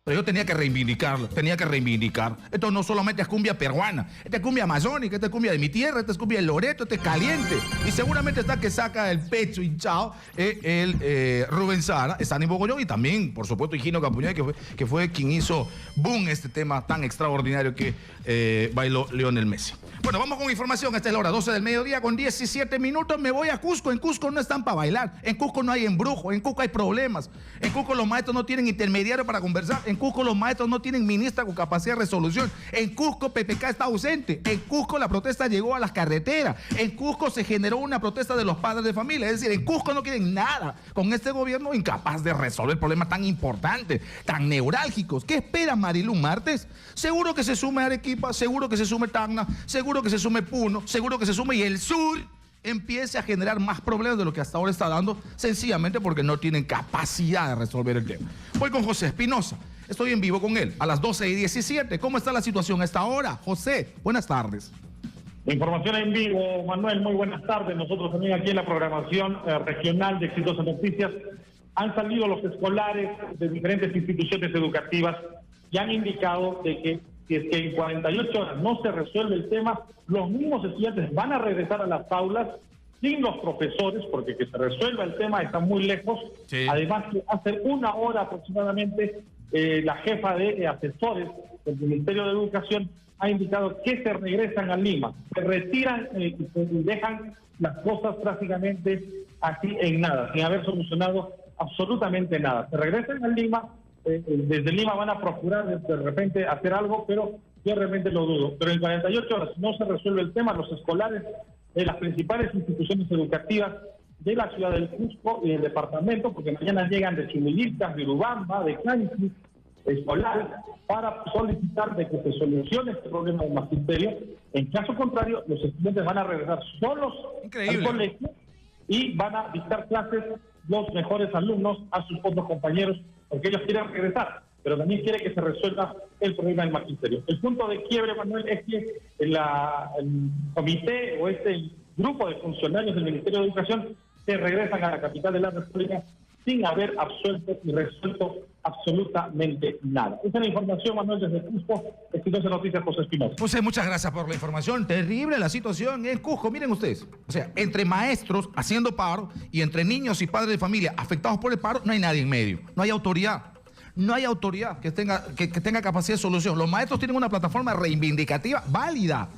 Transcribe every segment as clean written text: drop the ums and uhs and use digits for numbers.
Pero yo tenía que reivindicarlo, tenía que reivindicar. Esto no solamente es cumbia peruana, esta es cumbia amazónica, esta es cumbia de mi tierra, esta es cumbia de Loreto, este es caliente. Y seguramente está que saca el pecho hinchado Rubén Sara, está en Bogollón, y también, por supuesto, Higino Capuñay, que fue quien hizo boom este tema tan extraordinario que bailó Lionel Messi. Bueno, vamos con información. Esta es la hora 12 del mediodía con 17 minutos. Me voy a Cusco. En Cusco no están para bailar. En Cusco no hay embrujo. En Cusco hay problemas. En Cusco los maestros no tienen intermediario para conversar. En Cusco los maestros no tienen ministra con capacidad de resolución. En Cusco PPK está ausente. En Cusco la protesta llegó a las carreteras. En Cusco se generó una protesta de los padres de familia. Es decir, en Cusco no quieren nada con este gobierno incapaz de resolver problemas tan importantes, tan neurálgicos. ¿Qué espera Marilu Martes? Seguro que se sume Arequipa, seguro que se sume Tacna, seguro que se sume Puno, seguro que se sume y el sur empiece a generar más problemas de lo que hasta ahora está dando, sencillamente porque no tienen capacidad de resolver el tema. Voy con José Espinosa, estoy en vivo con él a las 12:17. ¿Cómo está la situación a esta hora? José, buenas tardes. Información en vivo, Manuel, muy buenas tardes. Nosotros también aquí en la programación regional de Exitosas Noticias han salido los escolares de diferentes instituciones educativas y han indicado de que si es que en 48 horas no se resuelve el tema, los mismos estudiantes van a regresar a las aulas sin los profesores, porque que se resuelva el tema está muy lejos. Sí. Además, que hace una hora aproximadamente, la jefa de asesores del Ministerio de Educación ha indicado que se regresan a Lima, se retiran y dejan las cosas prácticamente así en nada, sin haber solucionado absolutamente nada. Se regresan a Lima. Desde Lima van a procurar de repente hacer algo, pero yo realmente lo dudo. Pero en 48 horas no se resuelve el tema. Los escolares de las principales instituciones educativas de la ciudad del Cusco y del departamento, porque mañana llegan de Chumililcas, de Urubamba, de Canchi, escolares, para solicitar de que se solucione este problema del magisterio. En caso contrario, los estudiantes van a regresar solos al colegio y van a dictar clases los mejores alumnos a sus otros compañeros, porque ellos quieren regresar, pero también quieren que se resuelva el problema del magisterio. El punto de quiebre, Manuel, es que el comité o este grupo de funcionarios del Ministerio de Educación se regresan a la capital de la República sin haber absuelto y resuelto absolutamente nada. Esa es la información, Manuel, desde Cusco. Exitosas Noticias, José Espinosa. José, muchas gracias por la información. Terrible la situación en Cusco. Miren ustedes, o sea, entre maestros haciendo paro y entre niños y padres de familia afectados por el paro, no hay nadie en medio, no hay autoridad. No hay autoridad que tenga capacidad de solución. Los maestros tienen una plataforma reivindicativa válida.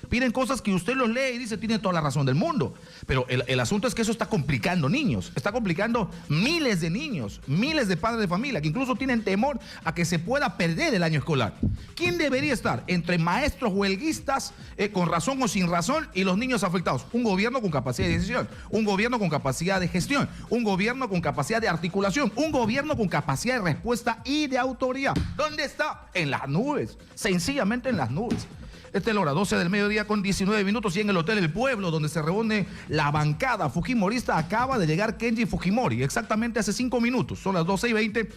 Piden cosas que usted los lee y dice, tiene toda la razón del mundo. Pero el asunto es que eso está complicando niños, está complicando miles de niños, miles de padres de familia, que incluso tienen temor a que se pueda perder el año escolar. ¿Quién debería estar entre maestros huelguistas, con razón o sin razón, y los niños afectados? Un gobierno con capacidad de decisión, un gobierno con capacidad de gestión, un gobierno con capacidad de articulación, un gobierno con capacidad de respuesta y de autoridad. ¿Dónde está? En las nubes, sencillamente en las nubes. Esta es la hora 12 del mediodía con 19 minutos y en el Hotel El Pueblo, donde se reúne la bancada fujimorista, acaba de llegar Kenji Fujimori, exactamente hace 5 minutos. Son las 12:20,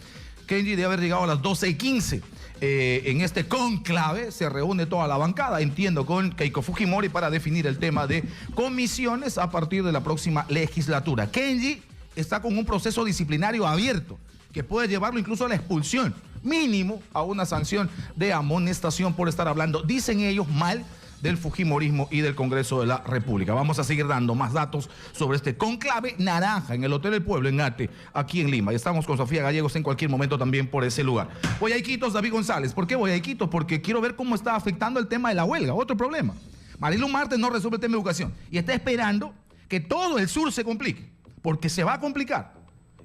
Kenji debe haber llegado a las 12:15. En este conclave se reúne toda la bancada, entiendo, con Keiko Fujimori para definir el tema de comisiones a partir de la próxima legislatura. Kenji está con un proceso disciplinario abierto que puede llevarlo incluso a la expulsión, mínimo a una sanción de amonestación por estar hablando, dicen ellos, mal del fujimorismo y del Congreso de la República. Vamos a seguir dando más datos sobre este conclave naranja en el Hotel del Pueblo, en Ate, aquí en Lima. Y estamos con Sofía Gallegos en cualquier momento también por ese lugar. Voy a Iquitos, David González. ¿Por qué voy a Iquitos? Porque quiero ver cómo está afectando el tema de la huelga. Otro problema. Marilu Martes no resuelve el tema de educación y está esperando que todo el sur se complique, porque se va a complicar.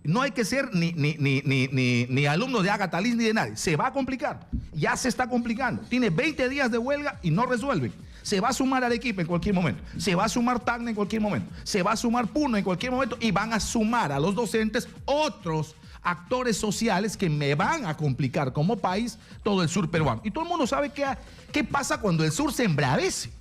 No hay que ser ni alumno de Agatha Liz ni de nadie. Se va a complicar. Ya se está complicando. Tiene 20 días de huelga y no resuelven. Se va a sumar Arequipa en cualquier momento. Se va a sumar Tacna en cualquier momento. Se va a sumar Puno en cualquier momento. Y van a sumar a los docentes otros actores sociales que me van a complicar como país todo el sur peruano. Y todo el mundo sabe qué pasa cuando el sur se embravece.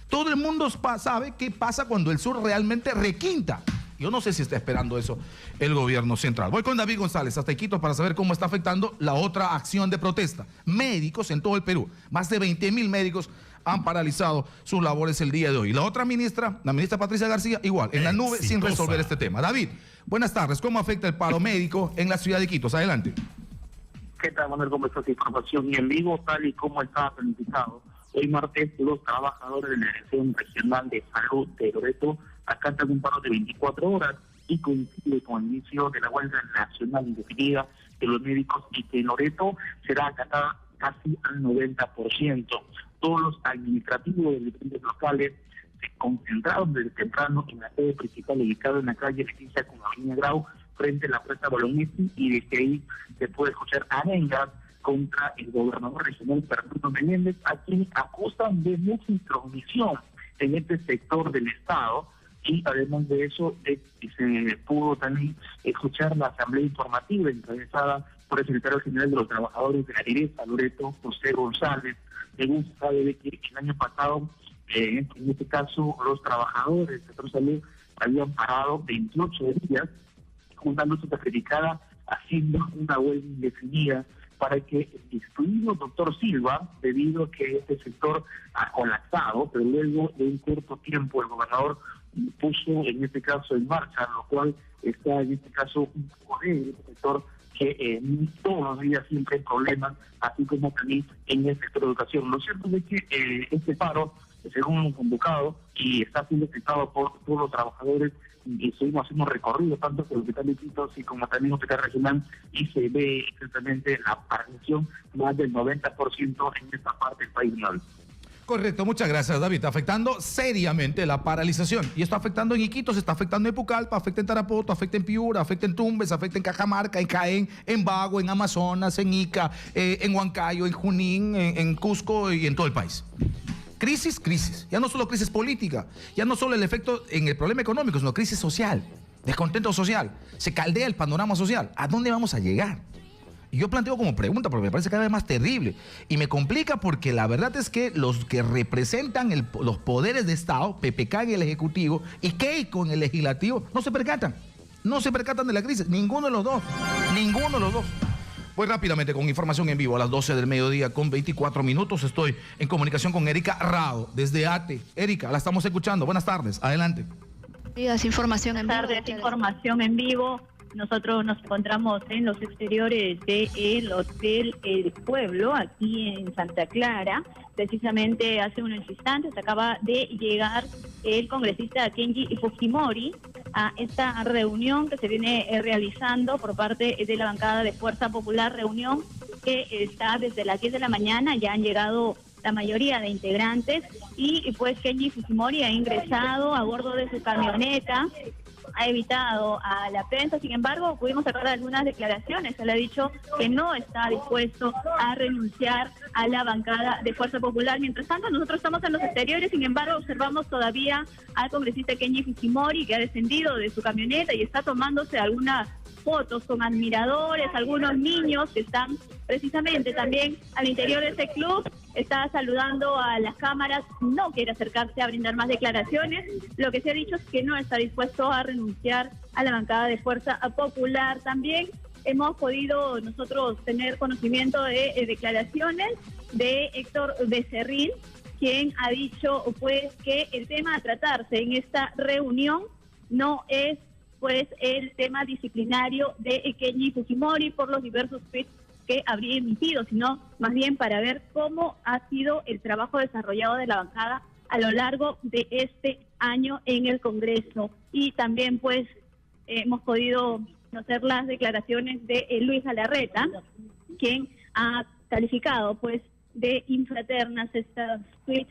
Todo el mundo sabe qué pasa cuando el sur realmente requinta. Yo no sé si está esperando eso el gobierno central. Voy con David González hasta Iquitos para saber cómo está afectando la otra acción de protesta. Médicos en todo el Perú. Más de 20.000 médicos han paralizado sus labores el día de hoy. La otra ministra, la ministra Patricia García, igual, en la nube sin resolver este tema. David, buenas tardes. ¿Cómo afecta el paro médico en la ciudad de Iquitos? Adelante. ¿Qué tal, Manuel? ¿Cómo está esta información? Y en vivo, tal y como estaba planificado. Hoy martes, los trabajadores de la Dirección Regional de Salud de Loreto acatan un paro de 24 horas y coincide con el inicio de la huelga nacional indefinida de los médicos y que Loreto será acatada casi al 90%. Todos los administrativos de diferentes locales se concentraron desde temprano en la sede principal ubicada en la calle Leticia con Avenida Grau, frente a la Plaza Bolognesi, y desde ahí se puede escuchar arengas contra el gobernador regional Fernando Menéndez, a quien acusan de mucha intromisión en este sector del Estado. Y además de eso, se pudo también escuchar la asamblea informativa encabezada por el secretario general de los trabajadores de la Direza, Loreto, José González. Según se sabe de que el año pasado, en este caso, los trabajadores del sector salud habían parado 28 días, una lucha sacrificada, haciendo una huelga indefinida para que el distinguido doctor Silva, debido a que este sector ha colapsado, pero luego de un corto tiempo el gobernador puso en este caso en marcha, lo cual está en este caso un poder en este sector que todos los días siempre hay problemas, así como también en el sector de educación. Lo cierto es que este paro, según un convocado, y está siendo aceptado por todos los trabajadores, y estuvimos haciendo recorrido tanto por el hospital de Quito y como también el hospital regional, y se ve exactamente la paralización más del 90% en esta parte del país. Correcto, muchas gracias, David. Está afectando seriamente la paralización. Y está afectando en Iquitos, está afectando en Pucallpa, afecta en Tarapoto, afecta en Piura, afecta en Tumbes, afecta en Cajamarca, en Caen, en Bagua, en Amazonas, en Ica, en Huancayo, en Junín, en Cusco y en todo el país. Crisis. Ya no solo crisis política, ya no solo el efecto en el problema económico, sino crisis social, descontento social. Se caldea el panorama social. ¿A dónde vamos a llegar? Y yo planteo como pregunta, porque me parece cada vez más terrible. Y me complica porque la verdad es que los que representan los poderes de Estado, PPK en el Ejecutivo y Keiko en el Legislativo, no se percatan. No se percatan de la crisis. Ninguno de los dos. Voy rápidamente con información en vivo a las 12 del mediodía con 24 minutos. Estoy en comunicación con Erika Rado desde ATE. Erika, la estamos escuchando. Buenas tardes. Adelante. Información en vivo. Nosotros nos encontramos en los exteriores del Hotel El Pueblo, aquí en Santa Clara. Precisamente hace unos instantes acaba de llegar el congresista Kenji Fujimori a esta reunión que se viene realizando por parte de la bancada de Fuerza Popular, reunión que está desde las 10 de la mañana. Ya han llegado la mayoría de integrantes y pues Kenji Fujimori ha ingresado a bordo de su camioneta, ha evitado a la prensa. Sin embargo, pudimos sacar algunas declaraciones. Él ha dicho que no está dispuesto a renunciar a la bancada de Fuerza Popular. Mientras tanto, nosotros estamos en los exteriores. Sin embargo, observamos todavía al congresista Kenji Fujimori, que ha descendido de su camioneta y está tomándose algunas fotos con admiradores, algunos niños que están precisamente también al interior de ese club. Está saludando a las cámaras, no quiere acercarse a brindar más declaraciones. Lo que se ha dicho es que no está dispuesto a renunciar a la bancada de Fuerza Popular. También hemos podido nosotros tener conocimiento de declaraciones de Héctor Becerril, quien ha dicho pues que el tema a tratarse en esta reunión no es pues el tema disciplinario de Kenji Fujimori por los diversos tweets que habría emitido, sino más bien para ver cómo ha sido el trabajo desarrollado de la bancada a lo largo de este año en el Congreso. Y también pues hemos podido conocer las declaraciones de Luis Galarreta, quien ha calificado pues de infraternas estas tweets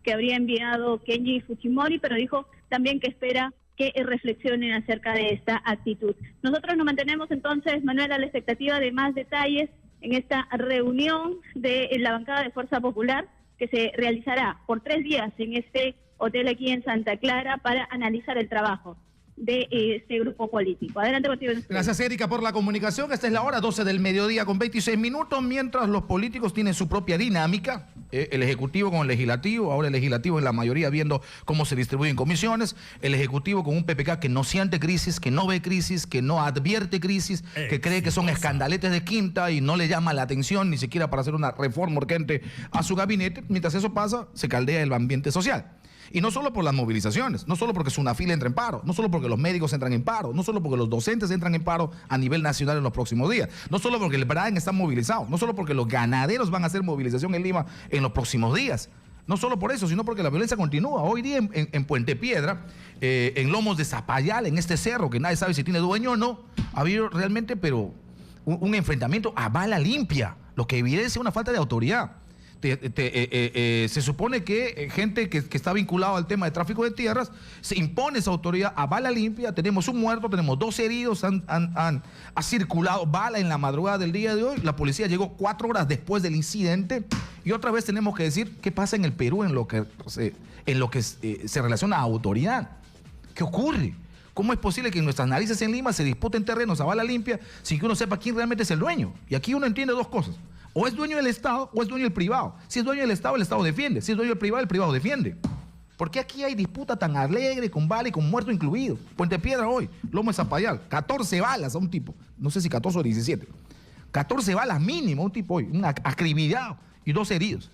que habría enviado Kenji Fujimori, pero dijo también que espera que reflexionen acerca de esta actitud. Nosotros nos mantenemos entonces, Manuel, a la expectativa de más detalles en esta reunión de la bancada de Fuerza Popular que se realizará por 3 días en este hotel aquí en Santa Clara para analizar el trabajo de este grupo político. Adelante contigo. Gracias, Erika, por la comunicación. Esta es la hora 12 del mediodía con 26 minutos, mientras los políticos tienen su propia dinámica, el Ejecutivo con el Legislativo, ahora el Legislativo en la mayoría viendo cómo se distribuyen comisiones, el Ejecutivo con un PPK que no siente crisis, que no ve crisis, que no advierte crisis, que cree que son escandaletes de quinta y no le llama la atención ni siquiera para hacer una reforma urgente a su gabinete. Mientras eso pasa, se caldea el ambiente social. Y no solo por las movilizaciones, no solo porque Sunafil entra en paro, no solo porque los médicos entran en paro, no solo porque los docentes entran en paro a nivel nacional en los próximos días, no solo porque el BRAEN está movilizado, no solo porque los ganaderos van a hacer movilización en Lima en los próximos días. No solo por eso, sino porque la violencia continúa. Hoy día en Puente Piedra, en Lomos de Zapayal, en este cerro que nadie sabe si tiene dueño o no, ha habido realmente, pero un enfrentamiento a bala limpia, lo que evidencia una falta de autoridad. Se supone que gente que está vinculada al tema de tráfico de tierras, se impone esa autoridad a bala limpia. Tenemos un muerto, tenemos 2 heridos, ha circulado bala en la madrugada del día de hoy. La policía llegó 4 horas después del incidente. Y otra vez tenemos que decir qué pasa en el Perú en lo que se relaciona a autoridad. ¿Qué ocurre? ¿Cómo es posible que en nuestras narices en Lima se disputen terrenos a bala limpia sin que uno sepa quién realmente es el dueño? Y aquí uno entiende 2 cosas. O es dueño del Estado o es dueño del privado. Si es dueño del Estado, el Estado defiende. Si es dueño del privado, el privado defiende. ¿Por qué aquí hay disputa tan alegre, con bala y con muerto incluido? Puente Piedra hoy, Lomo de Zapayal, 14 balas a un tipo. No sé si 14 o 17. 14 balas mínimo a un tipo hoy, un acribillado y 2 heridos.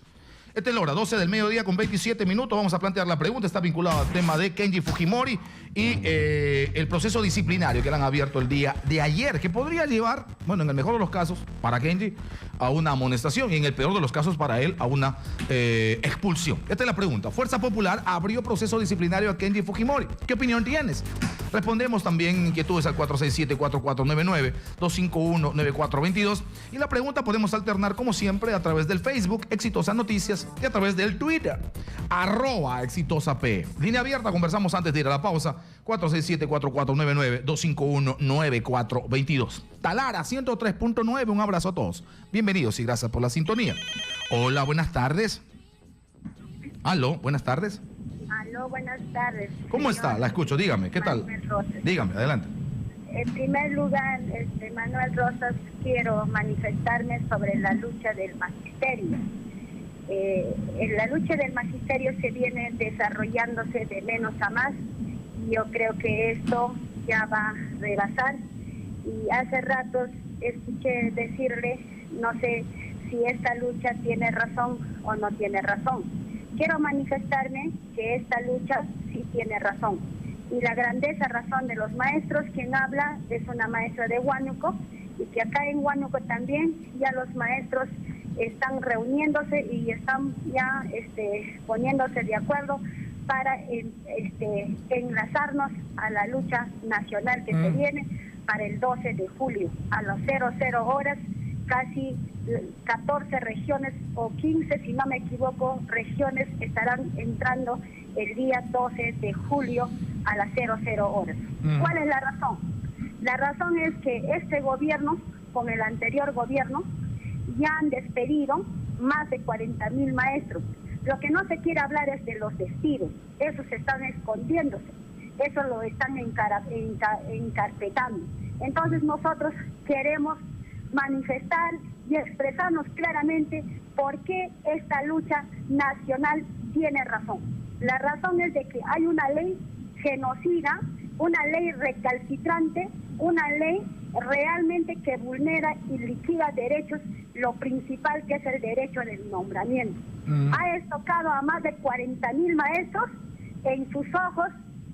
Esta es la hora, 12 del mediodía con 27 minutos. Vamos a plantear la pregunta. Está vinculada al tema de Kenji Fujimori y el proceso disciplinario que le han abierto el día de ayer, que podría llevar, bueno, en el mejor de los casos, para Kenji, a una amonestación y en el peor de los casos para él, a una expulsión. Esta es la pregunta. Fuerza Popular abrió proceso disciplinario a Kenji Fujimori. ¿Qué opinión tienes? Respondemos también inquietudes al 467-4499, 251-9422. Y la pregunta podemos alternar, como siempre, a través del Facebook, Exitosa Noticias, y a través del Twitter, @ExitosaP. Línea abierta, conversamos antes de ir a la pausa, 467-4499, 251-9422. Talara, 103.9, un abrazo a todos. Bienvenidos y gracias por la sintonía. Hola, buenas tardes. Aló, buenas tardes. Aló, buenas tardes. ¿Cómo está? La escucho, dígame, ¿qué tal? Manuel Rosas. Dígame, adelante. En primer lugar, Manuel Rosas, quiero manifestarme sobre la lucha del magisterio. La lucha del magisterio se viene desarrollándose de menos a más y yo creo que esto ya va a rebasar. Y hace rato escuché decirle, no sé si esta lucha tiene razón o no tiene razón. Quiero manifestarme que esta lucha sí tiene razón. Y la grandeza razón de los maestros, quien habla es una maestra de Huánuco, y que acá en Huánuco también ya los maestros están reuniéndose y están ya poniéndose de acuerdo para enlazarnos a la lucha nacional que se viene para el 12 de julio, a las 00 horas, casi 14 regiones o 15, si no me equivoco, regiones estarán entrando el día 12 de julio a las 00 horas. ¿Cuál es la razón? La razón es que este gobierno, con el anterior gobierno, ya han despedido más de 40,000 maestros. Lo que no se quiere hablar es de los despidos, esos están escondiéndose, eso lo están encarpetando. Entonces nosotros queremos manifestar y expresarnos claramente por qué esta lucha nacional tiene razón. La razón es de que hay una ley genocida, una ley recalcitrante, una ley realmente que vulnera y liquida derechos, lo principal que es el derecho del nombramiento. Ha estocado a más de 40,000 maestros en sus ojos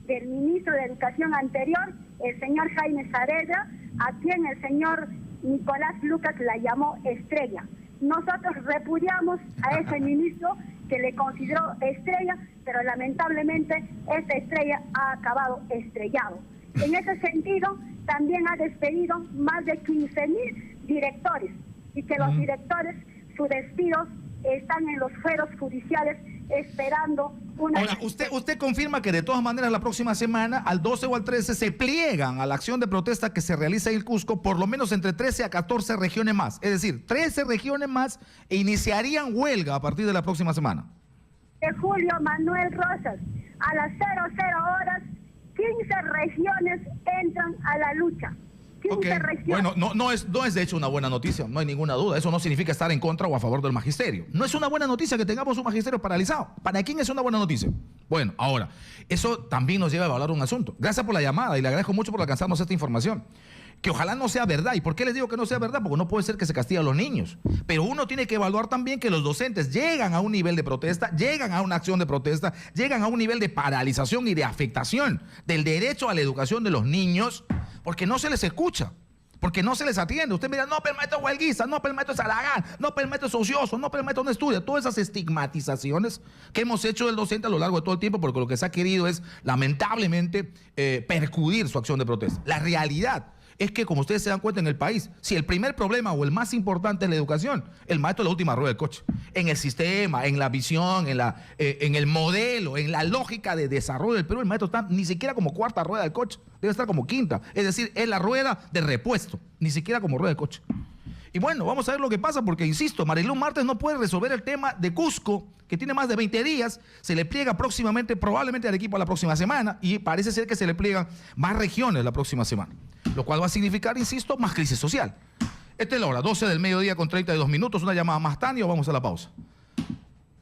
del ministro de Educación anterior, el señor Jaime Saavedra, a quien el señor Nicolás Lucas la llamó estrella. Nosotros repudiamos a ese ministro que le consideró estrella, pero lamentablemente esta estrella ha acabado estrellado. En ese sentido, también ha despedido más de 15,000 directores y que los directores, sus despidos están en los fueros judiciales esperando una... Ahora, usted confirma que de todas maneras la próxima semana, al 12 o al 13, se pliegan a la acción de protesta que se realiza en el Cusco, por lo menos entre 13 a 14 regiones más. Es decir, 13 regiones más e iniciarían huelga a partir de la próxima semana. De julio, Manuel Rosas, a las 00 horas, 15 regiones entran a la lucha. 15 regiones. Bueno, no es de hecho una buena noticia, no hay ninguna duda. Eso no significa estar en contra o a favor del magisterio. No es una buena noticia que tengamos un magisterio paralizado. ¿Para quién es una buena noticia? Bueno, ahora, eso también nos lleva a evaluar un asunto. Gracias por la llamada y le agradezco mucho por alcanzarnos esta información. Que ojalá no sea verdad. ¿Y por qué les digo que no sea verdad? Porque no puede ser que se castigue a los niños. Pero uno tiene que evaluar también que los docentes llegan a un nivel de protesta, llegan a una acción de protesta, llegan a un nivel de paralización y de afectación del derecho a la educación de los niños, porque no se les escucha, porque no se les atiende. Usted mira, no, pero el maestro es huelguista, no, pero el maestro es halagán, no, pero el maestro es ocioso, no, pero el maestro no estudia. Todas esas estigmatizaciones que hemos hecho del docente a lo largo de todo el tiempo, porque lo que se ha querido es, lamentablemente, percudir su acción de protesta. La realidad es que, como ustedes se dan cuenta en el país, si el primer problema o el más importante es la educación, el maestro es la última rueda del coche. En el sistema, en la visión, en el modelo, en la lógica de desarrollo del Perú, el maestro está ni siquiera como cuarta rueda del coche, debe estar como quinta. Es decir, es la rueda de repuesto, ni siquiera como rueda del coche. Y bueno, vamos a ver lo que pasa, porque insisto, Marilu Martes no puede resolver el tema de Cusco, que tiene más de 20 días, se le pliega próximamente, probablemente al equipo la próxima semana, y parece ser que se le pliegan más regiones la próxima semana, lo cual va a significar, insisto, más crisis social. Esta es la hora, 12 del mediodía con 32 minutos, una llamada más, Tania, o vamos a la pausa.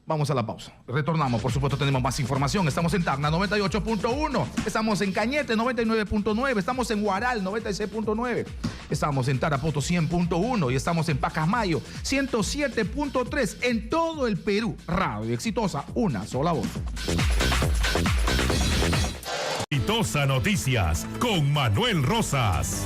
Vamos a la pausa. Retornamos, por supuesto, tenemos más información. Estamos en Tacna 98.1, estamos en Cañete 99.9, estamos en Huaral 96.9, estamos en Tarapoto 100.1 y estamos en Pacasmayo 107.3 en todo el Perú. Radio Exitosa, una sola voz. Exitosa Noticias con Manuel Rosas.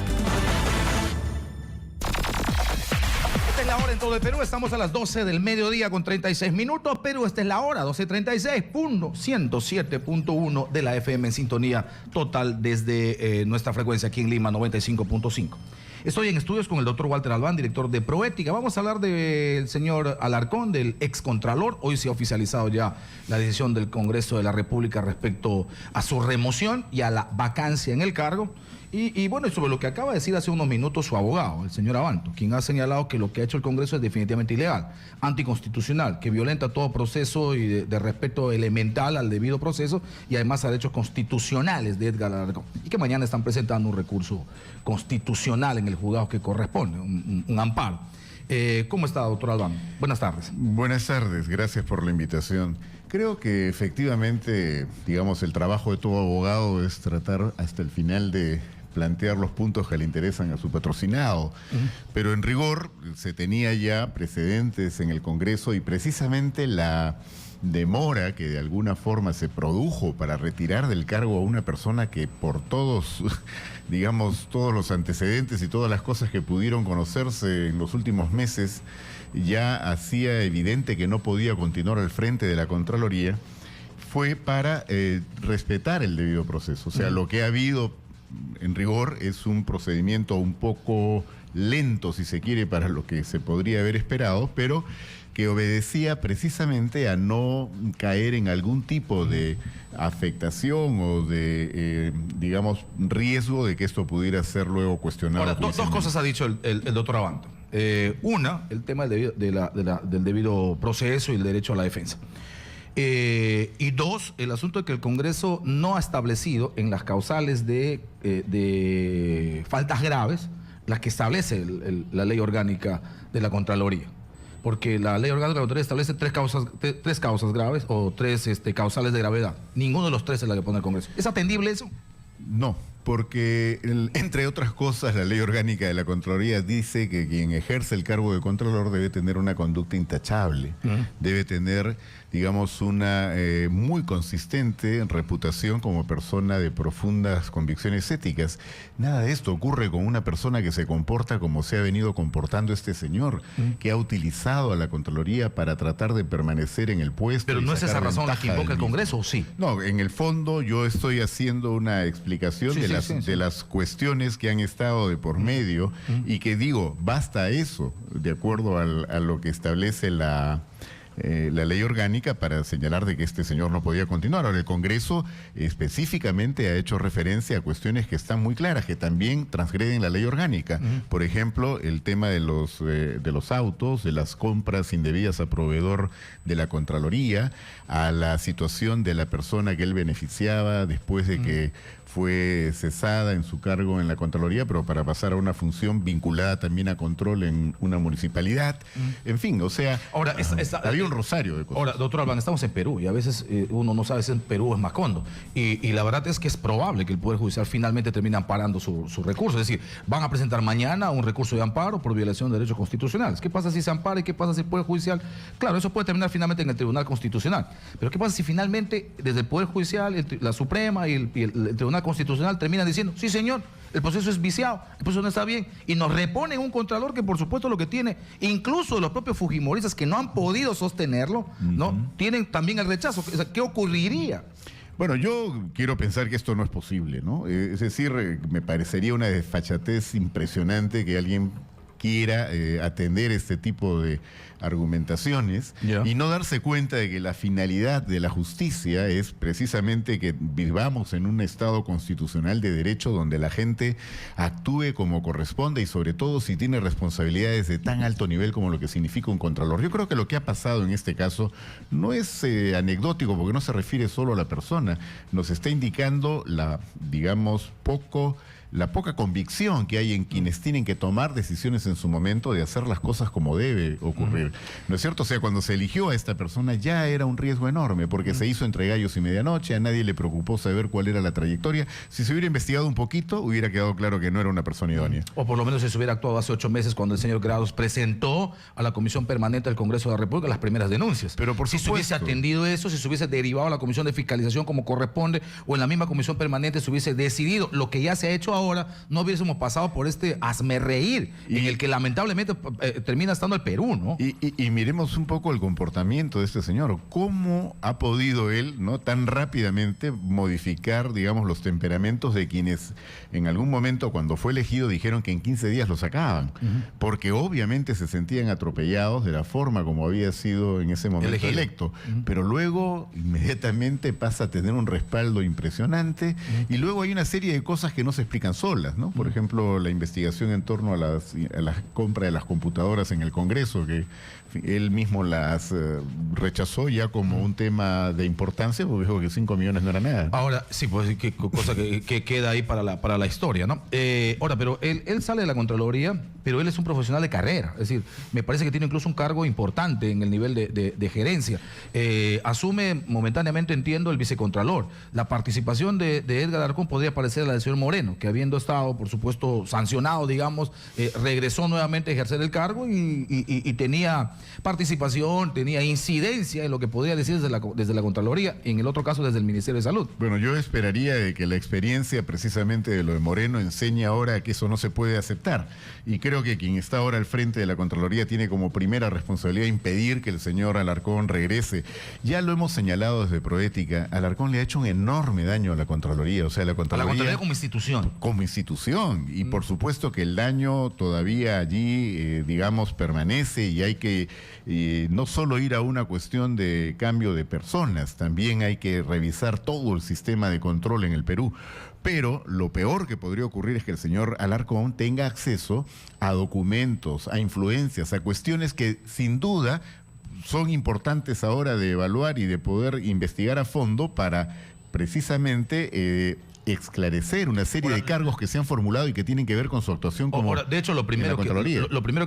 Esta es la hora en todo el Perú, estamos a las 12 del mediodía con 36 minutos, Perú, esta es la hora, 12:36, 107.1 de la FM en sintonía total desde nuestra frecuencia aquí en Lima, 95.5. Estoy en estudios con el doctor Walter Albán, director de Proética. Vamos a hablar del señor Alarcón, del excontralor. Hoy se ha oficializado ya la decisión del Congreso de la República respecto a su remoción y a la vacancia en el cargo. Y bueno, y sobre lo que acaba de decir hace unos minutos su abogado, el señor Abanto, quien ha señalado que lo que ha hecho el Congreso es definitivamente ilegal, anticonstitucional, que violenta todo proceso y de respeto elemental al debido proceso y además a derechos constitucionales de Edgar Alarcón. Y que mañana están presentando un recurso constitucional en el juzgado que corresponde, un amparo. ¿Cómo está, doctor Albán? Buenas tardes. Buenas tardes, gracias por la invitación. Creo que efectivamente, digamos, el trabajo de todo abogado es tratar hasta el final de plantear los puntos que le interesan a su patrocinado. Pero en rigor se tenía ya precedentes en el Congreso y precisamente la demora que de alguna forma se produjo para retirar del cargo a una persona que por todos, digamos, todos los antecedentes y todas las cosas que pudieron conocerse en los últimos meses, ya hacía evidente que no podía continuar al frente de la Contraloría, fue para respetar el debido proceso. O sea, lo que ha habido en rigor es un procedimiento un poco lento, si se quiere, para lo que se podría haber esperado, pero que obedecía precisamente a no caer en algún tipo de afectación o de, digamos, riesgo de que esto pudiera ser luego cuestionado. Ahora, dos cosas ha dicho el doctor Abanto. Una, el tema del debido proceso y el derecho a la defensa. Y dos, el asunto de que el Congreso no ha establecido en las causales de faltas graves las que establece la ley orgánica de la Contraloría. Porque la ley orgánica de la Contraloría establece tres causas graves o tres causales de gravedad. Ninguno de los tres es la que pone el Congreso. ¿Es atendible eso? No, porque entre otras cosas la ley orgánica de la Contraloría dice que quien ejerce el cargo de Contralor debe tener una conducta intachable, debe tener, digamos, una muy consistente reputación como persona de profundas convicciones éticas. Nada de esto ocurre con una persona que se comporta como se ha venido comportando este señor, que ha utilizado a la Contraloría para tratar de permanecer en el puesto. Pero no es esa razón la que invoca el Congreso, ¿o sí? No, en el fondo yo estoy haciendo una explicación de las cuestiones que han estado de por medio y que digo, basta eso, de acuerdo a lo que establece la ley orgánica para señalar de que este señor no podía continuar. Ahora, el Congreso específicamente ha hecho referencia a cuestiones que están muy claras, que también transgreden la ley orgánica. Por ejemplo, el tema de los autos, de las compras indebidas a proveedor de la Contraloría, a la situación de la persona que él beneficiaba después de que fue cesada en su cargo en la Contraloría, pero para pasar a una función vinculada también a control en una municipalidad. En fin, o sea, ahora, había un rosario de cosas. Ahora, doctor Albán, estamos en Perú y a veces uno no sabe si en Perú es Macondo. Y la verdad es que es probable que el Poder Judicial finalmente termine amparando su recurso. Es decir, van a presentar mañana un recurso de amparo por violación de derechos constitucionales. ¿Qué pasa si se ampara y qué pasa si el Poder Judicial? Claro, eso puede terminar finalmente en el Tribunal Constitucional. Pero ¿qué pasa si finalmente desde el Poder Judicial, la Suprema y el Tribunal Constitucional terminan diciendo, sí señor, el proceso es viciado, el proceso no está bien, y nos reponen un contralor que por supuesto lo que tiene, incluso los propios fujimoristas que no han podido sostenerlo, ¿no? Tienen también el rechazo? O sea, ¿qué ocurriría? Bueno, yo quiero pensar que esto no es posible, ¿no? Es decir, me parecería una desfachatez impresionante que alguien quiera atender este tipo de argumentaciones y no darse cuenta de que la finalidad de la justicia es precisamente que vivamos en un estado constitucional de derecho donde la gente actúe como corresponde y sobre todo si tiene responsabilidades de tan alto nivel como lo que significa un contralor. Yo creo que lo que ha pasado en este caso no es anecdótico porque no se refiere solo a la persona, nos está indicando la poca convicción que hay en quienes tienen que tomar decisiones en su momento de hacer las cosas como debe ocurrir. ¿No es cierto? O sea, cuando se eligió a esta persona ya era un riesgo enorme porque se hizo entre gallos y medianoche, a nadie le preocupó saber cuál era la trayectoria. Si se hubiera investigado un poquito, hubiera quedado claro que no era una persona idónea. O por lo menos si se hubiera actuado hace 8 meses cuando el señor Grados presentó a la Comisión Permanente del Congreso de la República las primeras denuncias. Pero por si se hubiese atendido eso, si se hubiese derivado a la Comisión de Fiscalización como corresponde o en la misma Comisión Permanente se hubiese decidido lo que ya se ha hecho ahora, no hubiésemos pasado por este hazmerreír en el que lamentablemente termina estando el Perú, ¿no? Y miremos un poco el comportamiento de este señor. ¿Cómo ha podido él, ¿no?, tan rápidamente modificar, digamos, los temperamentos de quienes en algún momento cuando fue elegido dijeron que en 15 días lo sacaban? Porque obviamente se sentían atropellados de la forma como había sido en ese momento electo. Pero luego inmediatamente pasa a tener un respaldo impresionante y luego hay una serie de cosas que no se explican solas, ¿no? Por ejemplo, la investigación en torno a la compra de las computadoras en el Congreso, que él mismo las rechazó ya como un tema de importancia, porque dijo que 5 millones no era nada. Ahora, sí, pues qué cosa que queda ahí para la historia, ¿no? Ahora, pero él sale de la Contraloría, pero él es un profesional de carrera, es decir, me parece que tiene incluso un cargo importante en el nivel de gerencia. Asume momentáneamente, entiendo, el vicecontralor. La participación de Edgar Alarcón podría parecer la del señor Moreno, que habiendo estado, por supuesto, sancionado, digamos, regresó nuevamente a ejercer el cargo y tenía participación, tenía incidencia en lo que podría decir desde la Contraloría, en el otro caso desde el Ministerio de Salud. Bueno, yo esperaría de que la experiencia precisamente de lo de Moreno enseñe ahora que eso no se puede aceptar. Y creo que quien está ahora al frente de la Contraloría tiene como primera responsabilidad impedir que el señor Alarcón regrese. Ya lo hemos señalado desde Proética, Alarcón le ha hecho un enorme daño a la Contraloría, o sea, la Contraloría como institución. Como institución, y por supuesto que el daño todavía allí, digamos, permanece y hay que no solo ir a una cuestión de cambio de personas, también hay que revisar todo el sistema de control en el Perú. Pero lo peor que podría ocurrir es que el señor Alarcón tenga acceso a documentos, a influencias, a cuestiones que sin duda son importantes ahora de evaluar y de poder investigar a fondo para precisamente esclarecer una serie de cargos que se han formulado y que tienen que ver con su actuación como de hecho, lo primero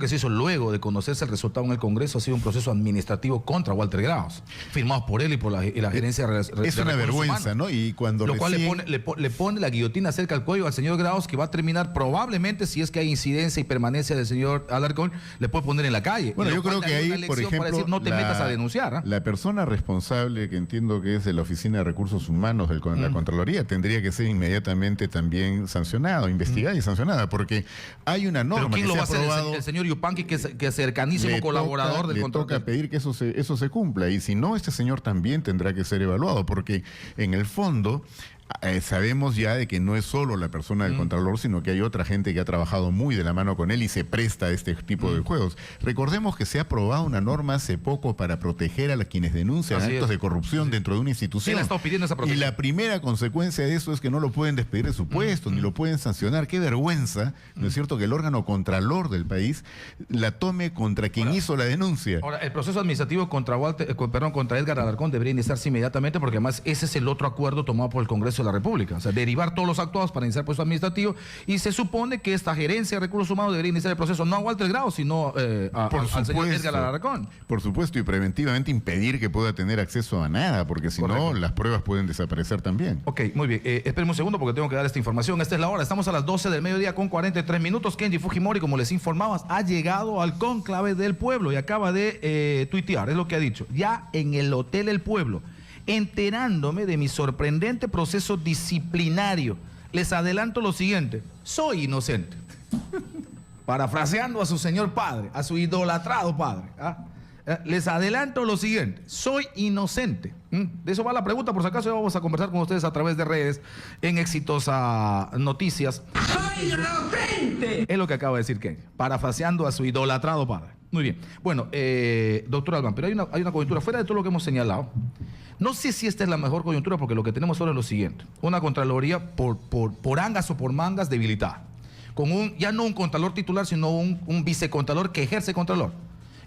que se hizo luego de conocerse el resultado en el Congreso ha sido un proceso administrativo contra Walter Grados, firmado por él y por la gerencia de es una vergüenza, ¿no? Y cuando lo cual le pone la guillotina cerca al cuello al señor Grados, que va a terminar probablemente, si es que hay incidencia y permanencia del señor Alarcón, le puede poner en la calle. Bueno, yo creo que ahí, por ejemplo, decir, no te metas a denunciar. La persona responsable, que entiendo que es de la Oficina de Recursos Humanos de la Contraloría, tendría que ser inmediatamente también sancionada, investigada y sancionada, porque hay una norma. ¿Pero quién que lo va a hacer? aprobado, el señor Yupanqui, que es cercanísimo colaborador del control. Le toca pedir que eso se cumpla, y si no, este señor también tendrá que ser evaluado, porque en el fondo sabemos ya de que no es solo la persona del Contralor, sino que hay otra gente que ha trabajado muy de la mano con él y se presta a este tipo de juegos. Recordemos que se ha aprobado una norma hace poco para proteger a quienes denuncian actos de corrupción dentro de una institución. ¿Quién ha estado pidiendo esa protección? Y la primera consecuencia de eso es que no lo pueden despedir de su puesto, ni lo pueden sancionar. Qué vergüenza, ¿no es cierto?, que el órgano contralor del país la tome contra quien hizo la denuncia. Ahora, el proceso administrativo contra Edgar Alarcón debería iniciarse inmediatamente, porque además ese es el otro acuerdo tomado por el Congreso Congreso de la República. O sea, derivar todos los actuados para iniciar el proceso administrativo, y se supone que esta gerencia de recursos humanos debería iniciar el proceso no a Walter Grau, sino al señor Edgar Alarcón. Por supuesto, y preventivamente impedir que pueda tener acceso a nada, porque si no, las pruebas pueden desaparecer también. Ok, muy bien. Espérenme un segundo porque tengo que dar esta información. Esta es la hora. Estamos a las 12 del mediodía con 43 minutos. Kenji Fujimori, como les informabas, ha llegado al cónclave del pueblo y acaba de tuitear, es lo que ha dicho. Ya en el Hotel El Pueblo, enterándome de mi sorprendente proceso disciplinario, les adelanto lo siguiente: soy inocente. Parafraseando a su señor padre, a su idolatrado padre. Les adelanto lo siguiente: soy inocente. De eso va la pregunta, por si acaso vamos a conversar con ustedes a través de redes en Exitosa Noticias. ¡Soy inocente! Es lo que acaba de decir Ken, parafraseando a su idolatrado padre. Muy bien. Bueno, doctor Albán, pero hay una coyuntura fuera de todo lo que hemos señalado. No sé si esta es la mejor coyuntura, porque lo que tenemos ahora es lo siguiente: una Contraloría por angas o por mangas debilitada, con ya no un contralor titular, sino un vicecontralor que ejerce contralor.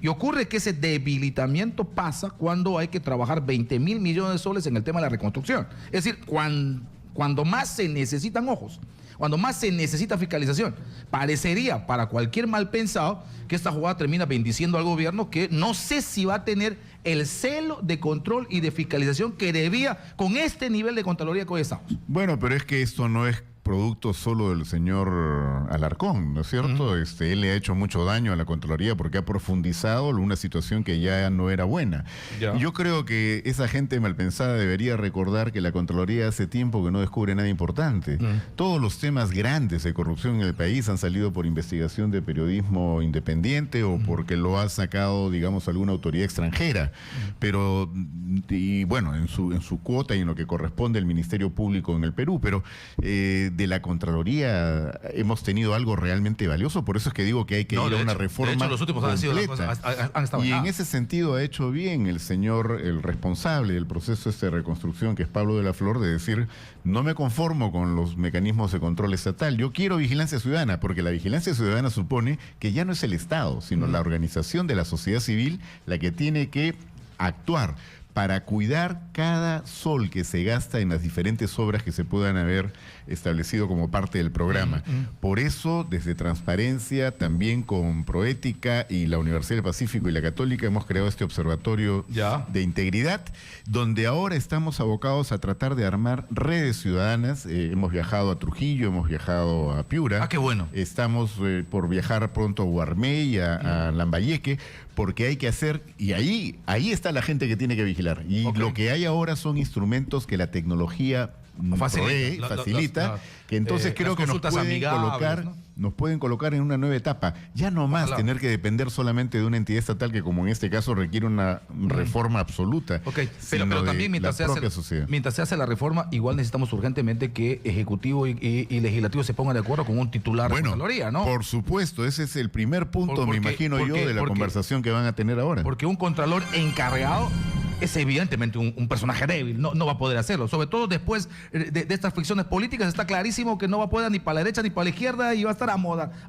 Y ocurre que ese debilitamiento pasa cuando hay que trabajar 20.000 millones de soles en el tema de la reconstrucción. Es decir, cuando más se necesitan ojos, cuando más se necesita fiscalización. Parecería para cualquier mal pensado que esta jugada termina bendiciendo al gobierno, que no sé si va a tener el celo de control y de fiscalización que debía con este nivel de Contraloría que hoy estamos. Bueno, pero es que esto no es producto solo del señor Alarcón, ¿no es cierto? Él le ha hecho mucho daño a la Contraloría porque ha profundizado una situación que ya no era buena. Y yo creo que esa gente malpensada debería recordar que la Contraloría hace tiempo que no descubre nada importante. Todos los temas grandes de corrupción en el país han salido por investigación de periodismo independiente o porque lo ha sacado, digamos, alguna autoridad extranjera. Pero, y bueno, en su cuota y en lo que corresponde al Ministerio Público en el Perú, pero de la Contraloría hemos tenido algo realmente valioso. Por eso es que digo que hay que ir a una reforma de hecho, los últimos completa. Han estado y en ese sentido ha hecho bien el señor, el responsable del proceso de reconstrucción, que es Pablo de la Flor, de decir: no me conformo con los mecanismos de control estatal, yo quiero vigilancia ciudadana, porque la vigilancia ciudadana supone que ya no es el Estado, sino la organización de la sociedad civil la que tiene que actuar para cuidar cada sol que se gasta en las diferentes obras que se puedan haber establecido como parte del programa. Por eso, desde Transparencia, también con Proética y la Universidad del Pacífico y la Católica, hemos creado este observatorio de integridad, donde ahora estamos abocados a tratar de armar redes ciudadanas. Hemos viajado a Trujillo, hemos viajado a Piura. Ah, qué bueno. Estamos por viajar pronto a Huarmey, a Lambayeque, porque hay que hacer, y ahí está la gente que tiene que vigilar. Y lo que hay ahora son instrumentos que la tecnología facilita, que entonces creo que nos pueden colocar en una nueva etapa. Ya no más tener que depender solamente de una entidad estatal que, como en este caso, requiere una reforma absoluta. Pero también mientras se hace la reforma, igual necesitamos urgentemente que Ejecutivo y Legislativo se pongan de acuerdo con un titular de Contraloría, ¿no? Por supuesto, ese es el primer punto, me imagino yo, de la conversación que van a tener ahora. Porque un Contralor encargado es evidentemente un personaje débil, no va a poder hacerlo. Sobre todo después de estas fricciones políticas, está clarísimo que no va a poder ni para la derecha ni para la izquierda y va a estar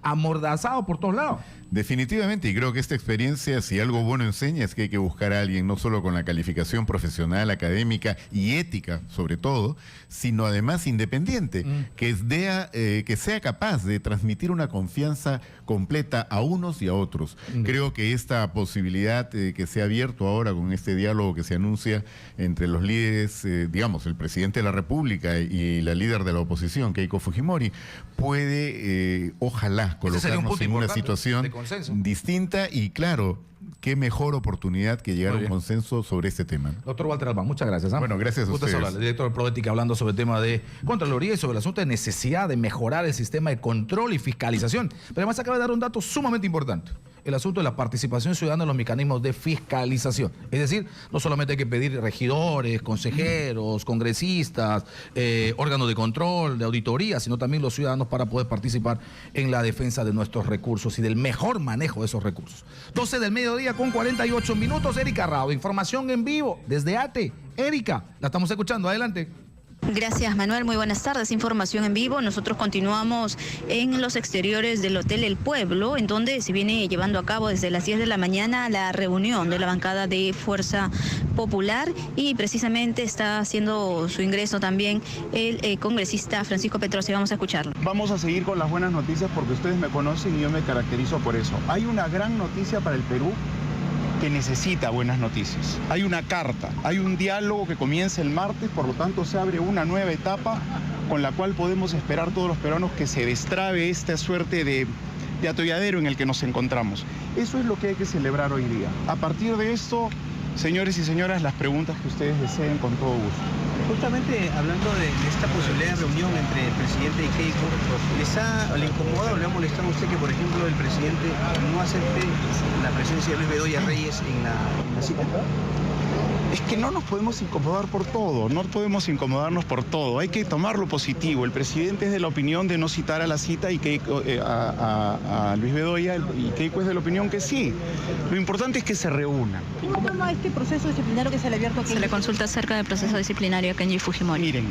amordazado por todos lados. Definitivamente, y creo que esta experiencia, si algo bueno enseña, es que hay que buscar a alguien no solo con la calificación profesional, académica y ética, sobre todo, sino además independiente, que sea capaz de transmitir una confianza completa a unos y a otros. Creo que esta posibilidad que se ha abierto ahora con este diálogo que se anuncia entre los líderes, digamos, el presidente de la República y la líder de la oposición, Keiko Fujimori, puede, ojalá, colocarnos en una situación distinta y, claro, qué mejor oportunidad que llegar a un consenso sobre este tema. Doctor Walter Albán, muchas gracias. Bueno, gracias a ustedes. El director de Proética, hablando sobre el tema de Contraloría y sobre el asunto de necesidad de mejorar el sistema de control y fiscalización. Pero además acaba de dar un dato sumamente importante: el asunto de la participación ciudadana en los mecanismos de fiscalización. Es decir, no solamente hay que pedir regidores, consejeros, congresistas, órganos de control, de auditoría, sino también los ciudadanos para poder participar en la defensa de nuestros recursos y del mejor manejo de esos recursos. 12 del mediodía con 48 minutos. Erika Rao, información en vivo desde ATE. Erika, la estamos escuchando. Adelante. Gracias, Manuel. Muy buenas tardes. Información en vivo. Nosotros continuamos en los exteriores del Hotel El Pueblo, en donde se viene llevando a cabo desde las 10 de la mañana la reunión de la bancada de Fuerza Popular, y precisamente está haciendo su ingreso también el congresista Francisco Petrossi. Vamos a escucharlo. Vamos a seguir con las buenas noticias porque ustedes me conocen y yo me caracterizo por eso. Hay una gran noticia para el Perú que necesita buenas noticias. Hay una carta, hay un diálogo que comienza el martes, por lo tanto se abre una nueva etapa con la cual podemos esperar todos los peruanos que se destrabe esta suerte de atolladero en el que nos encontramos. Eso es lo que hay que celebrar hoy día. A partir de esto, señores y señoras, las preguntas que ustedes deseen con todo gusto. Justamente hablando de esta posibilidad de reunión entre el presidente y Keiko, ¿le incomoda o le ha molestado a usted que, por ejemplo, el presidente no acepte la presencia de Luis Bedoya Reyes en la cita? Es que no nos podemos incomodar por todo, no podemos incomodarnos por todo, hay que tomar lo positivo. El presidente es de la opinión de no citar a la cita y Keiko, a Luis Bedoya, y Keiko es de la opinión que sí. Lo importante es que se reúnan. ¿Cómo toma este proceso disciplinario que se le ha abierto a Kenji? Se le consulta acerca del proceso disciplinario a Kenji Fujimori. Miren,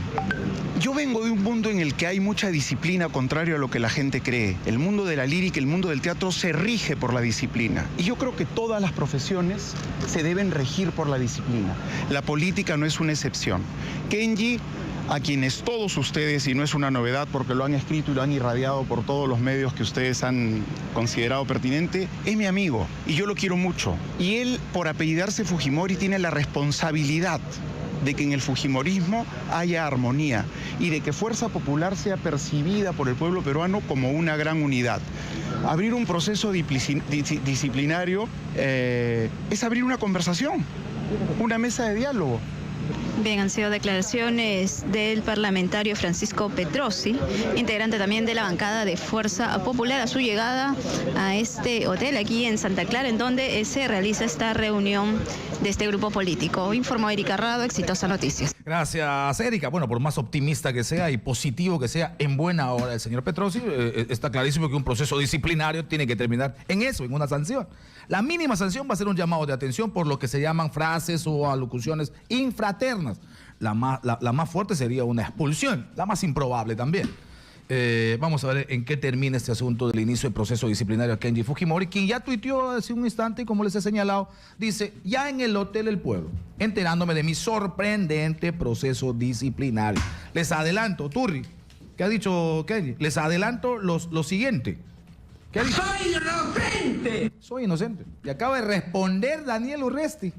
yo vengo de un mundo en el que hay mucha disciplina contrario a lo que la gente cree. El mundo de la lírica, el mundo del teatro se rige por la disciplina. Y yo creo que todas las profesiones se deben regir por la disciplina. La política no es una excepción. Kenji, a quienes todos ustedes, y no es una novedad porque lo han escrito y lo han irradiado por todos los medios que ustedes han considerado pertinente, es mi amigo y yo lo quiero mucho. Y él, por apellidarse Fujimori, tiene la responsabilidad de que en el fujimorismo haya armonía y de que Fuerza Popular sea percibida por el pueblo peruano como una gran unidad. Abrir un proceso disciplinario es abrir una conversación, una mesa de diálogo. Bien, han sido declaraciones del parlamentario Francisco Petrossi, integrante también de la bancada de Fuerza Popular, a su llegada a este hotel aquí en Santa Clara, en donde se realiza esta reunión de este grupo político. Informó Erika Rado, Exitosa Noticias. Gracias, Erika. Bueno, por más optimista que sea y positivo que sea, en buena hora el señor Petrossi, está clarísimo que un proceso disciplinario tiene que terminar en eso, en una sanción. La mínima sanción va a ser un llamado de atención por lo que se llaman frases o alocuciones infraternas. La más fuerte sería una expulsión, la más improbable también. Vamos a ver en qué termina este asunto del inicio del proceso disciplinario a Kenji Fujimori, quien ya tuiteó hace un instante, como les he señalado, dice: ya en el Hotel El Pueblo, enterándome de mi sorprendente proceso disciplinario. Les adelanto, Turri, ¿qué ha dicho Kenji? Les adelanto lo siguiente. ¿Qué ha dicho? ¡Soy inocente! Soy inocente. Y acaba de responder Daniel Urresti.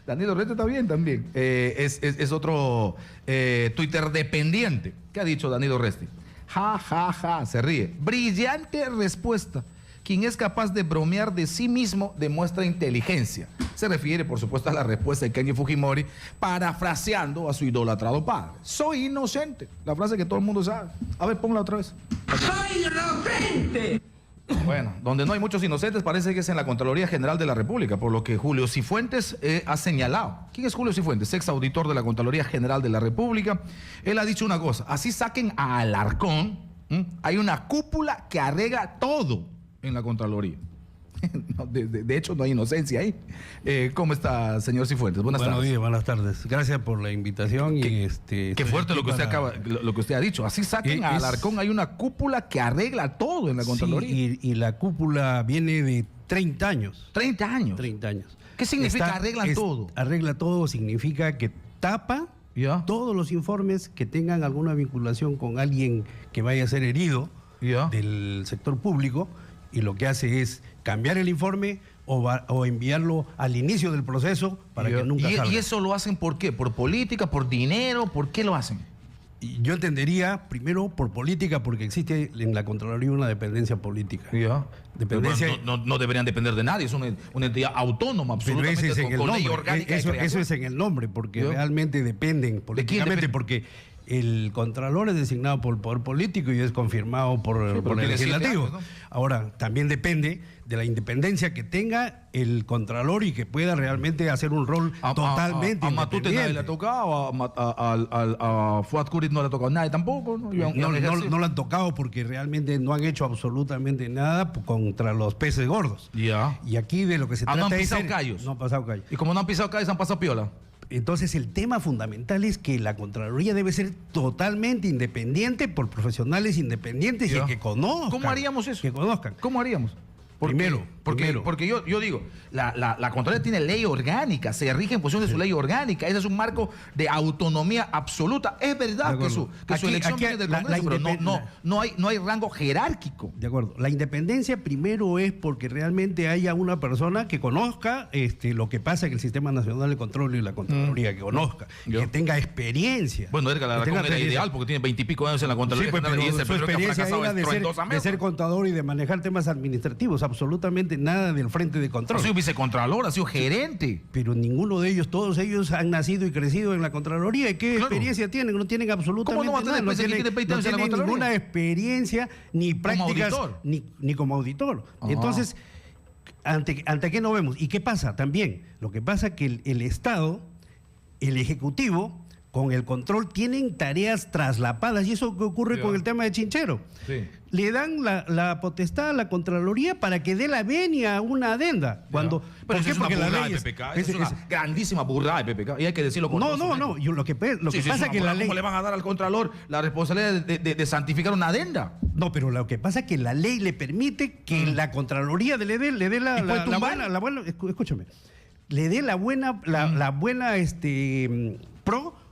Daniel Urresti está bien también. Es otro Twitter dependiente. ¿Qué ha dicho Daniel Urresti? Ja, ja, ja, se ríe. Brillante respuesta. Quien es capaz de bromear de sí mismo demuestra inteligencia. Se refiere, por supuesto, a la respuesta de Kenji Fujimori, parafraseando a su idolatrado padre. Soy inocente. La frase que todo el mundo sabe. A ver, ponla otra vez. ¡Soy inocente! Bueno, donde no hay muchos inocentes parece que es en la Contraloría General de la República, por lo que Julio Cifuentes ha señalado. ¿Quién es Julio Cifuentes? Ex auditor de la Contraloría General de la República. Él ha dicho una cosa: así saquen a Alarcón, hay una cúpula que arregla todo en la Contraloría. No, de hecho, no hay inocencia ahí. ¿Cómo está, señor Cifuentes? Buenas tardes. Buenos días, buenas tardes. Gracias por la invitación. Qué fuerte lo que usted ha dicho. Así saquen a Alarcón, hay una cúpula que arregla todo en la Contraloría. Sí, y la cúpula viene de 30 años. 30 años. 30 años. ¿Qué significa arreglan todo? Arregla todo significa que tapa todos los informes que tengan alguna vinculación con alguien que vaya a ser herido del sector público, y lo que hace es cambiar el informe o enviarlo al inicio del proceso para que nunca salga. ¿Y eso lo hacen por qué? ¿Por política? ¿Por dinero? ¿Por qué lo hacen? Yo entendería, primero, por política, porque existe en la Contraloría una dependencia política. Dependencia... No deberían depender de nadie, es una entidad autónoma, absolutamente, con ley orgánica. Eso es en el nombre, porque realmente dependen políticamente, porque el Contralor es designado por el Poder Político y es confirmado por el Legislativo. ¿No? Ahora, también depende de la independencia que tenga el Contralor y que pueda realmente hacer un rol totalmente independiente. ¿A Matute nadie le ha tocado? ¿A Fuad Kurit no le ha tocado nadie tampoco? No lo han tocado porque realmente no han hecho absolutamente nada contra los peces gordos. Y aquí de lo que se trata no han es... pisado callos. No han pasado callos. Y como no han pisado callos, han pasado piola. Entonces el tema fundamental es que la Contraloría debe ser totalmente independiente por profesionales independientes y que conozcan. ¿Cómo haríamos eso? Que conozcan. ¿Cómo haríamos? Primero, porque yo digo, la Contraloría tiene ley orgánica, se rige en función de su ley orgánica, ese es un marco de autonomía absoluta. Es verdad que su elección viene del Congreso, pero no hay rango jerárquico. De acuerdo. La independencia primero es porque realmente haya una persona que conozca lo que pasa en el Sistema Nacional de Control y la Contraloría, que conozca, que tenga experiencia. Bueno, Edgar Alarcón era ideal porque tiene 20 y pico años en la Contraloría. Sí, pero su experiencia era de ser contador y de manejar temas administrativos, absolutamente nada del frente de control. Ha sido vicecontralor, ha sido gerente. Pero ninguno de ellos, todos ellos han nacido y crecido en la Contraloría. ¿Y qué experiencia tienen? No tienen absolutamente nada. No tienen ninguna experiencia, ni prácticas, ni como auditor. Entonces, ¿ante qué nos vemos? ¿Y qué pasa? También, lo que pasa es que el Estado, el Ejecutivo, con el control tienen tareas traslapadas, y eso que ocurre con el tema de Chinchero. Sí. Le dan la potestad a la Contraloría para que dé la venia a una adenda. Pero eso es una burrada de PPK, es una grandísima burrada de PPK, y hay que decirlo con No, lo que pasa es que la ley... ¿Cómo le van a dar al Contralor la responsabilidad de santificar una adenda? No, pero lo que pasa es que la ley le permite que la Contraloría le dé la buena... Escúchame. Le dé la buena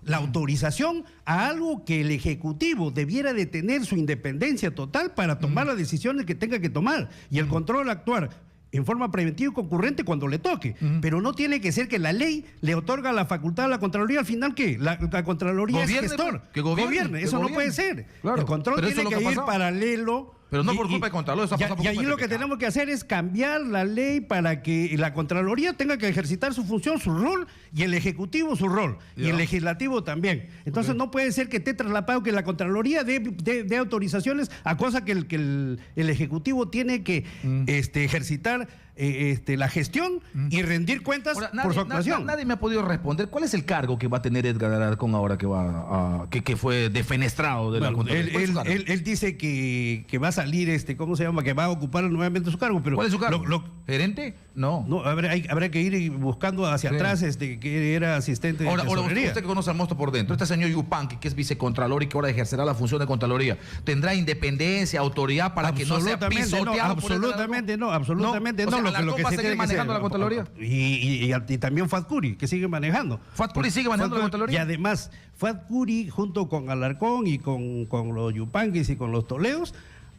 la autorización a algo que el Ejecutivo debiera de tener su independencia total para tomar las decisiones que tenga que tomar, y el control actuar en forma preventiva y concurrente cuando le toque. Pero no tiene que ser que la ley le otorga la facultad a la Contraloría. Al final, ¿qué? La Contraloría es gestor. Que gobierne. Eso no puede ser. Claro. El control tiene que ir paralelo. Pero no por culpa de Contralor, eso ha pasado por culpa y ahí lo que tenemos que hacer es cambiar la ley para que la Contraloría tenga que ejercitar su función, su rol, y el Ejecutivo su rol, y el Legislativo también. Entonces no puede ser que esté traslapado que la Contraloría dé autorizaciones a cosas que el Ejecutivo tiene que ejercitar la gestión y rendir cuentas por su actuación. Nadie me ha podido responder cuál es el cargo que va a tener Edgar Alarcón ahora que fue defenestrado de la Contraloría. Él dice que va a salir, ¿cómo se llama? Que va a ocupar nuevamente su cargo. Pero ¿cuál es su cargo? ¿Gerente? No. Habrá que ir buscando hacia atrás que era asistente de tesorería. Usted que conoce al monstruo por dentro, este señor Yupanqui, que es vicecontralor y que ahora ejercerá la función de Contraloría, ¿tendrá independencia, autoridad para que no sea pisoteado? Absolutamente no. Lo que va a seguir manejando la Contraloría. Y también Fuad Curi, que sigue manejando. Fuad Curi sigue manejando la Contraloría. Y además, Fuad Curi, junto con Alarcón y con los Yupanquis y con los Toledos,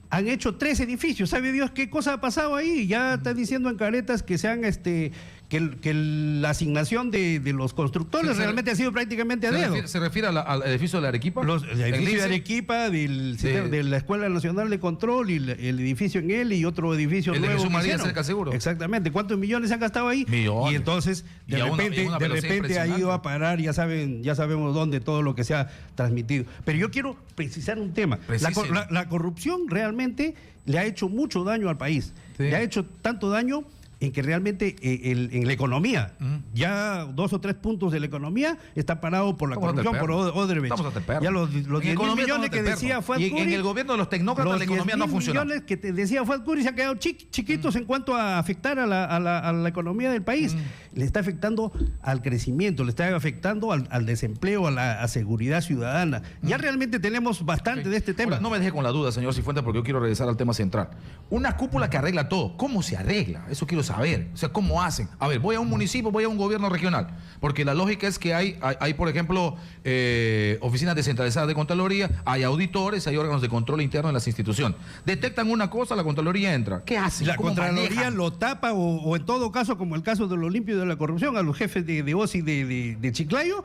han hecho 3 edificios. ¿Sabe Dios qué cosa ha pasado ahí? Ya está diciendo en caretas que sean que la asignación de los constructores realmente ha sido prácticamente a dedo. ¿Se refiere al edificio de la Arequipa? El edificio de Arequipa, de la Escuela Nacional de Control, y el edificio en él, y otro edificio nuevo. El de Sumaría cerca al seguro. Exactamente. ¿Cuántos millones se han gastado ahí? Millones. Y entonces, de repente ha ido a parar, ya sabemos dónde, todo lo que se ha transmitido. Pero yo quiero precisar un tema. La corrupción realmente le ha hecho mucho daño al país. Sí. Le ha hecho tanto daño en que realmente en la economía, ya 2 o 3 puntos de la economía está parado por la corrupción, por Odebrecht. Ya los 10 millones que decía Fuad Curi, en el gobierno de los tecnócratas la economía no funciona. Los 10 millones que te decía Fuad Curi se han quedado chiquitos en cuanto a afectar a la economía del país. Le está afectando al crecimiento, le está afectando al desempleo, a la seguridad ciudadana. Ya realmente tenemos bastante de este tema. Ahora, no me deje con la duda, señor Cifuentes, porque yo quiero regresar al tema central. Una cúpula que arregla todo. ¿Cómo se arregla? Eso quiero saber. O sea, ¿cómo hacen? A ver, voy a un municipio, voy a un gobierno regional. Porque la lógica es que hay por ejemplo, oficinas descentralizadas de Contraloría, hay auditores, hay órganos de control interno en las instituciones. Detectan una cosa, la Contraloría entra. ¿Qué hacen? La Contraloría lo tapa, o en todo caso, como el caso de los limpios de la corrupción, a los jefes de OSI de Chiclayo,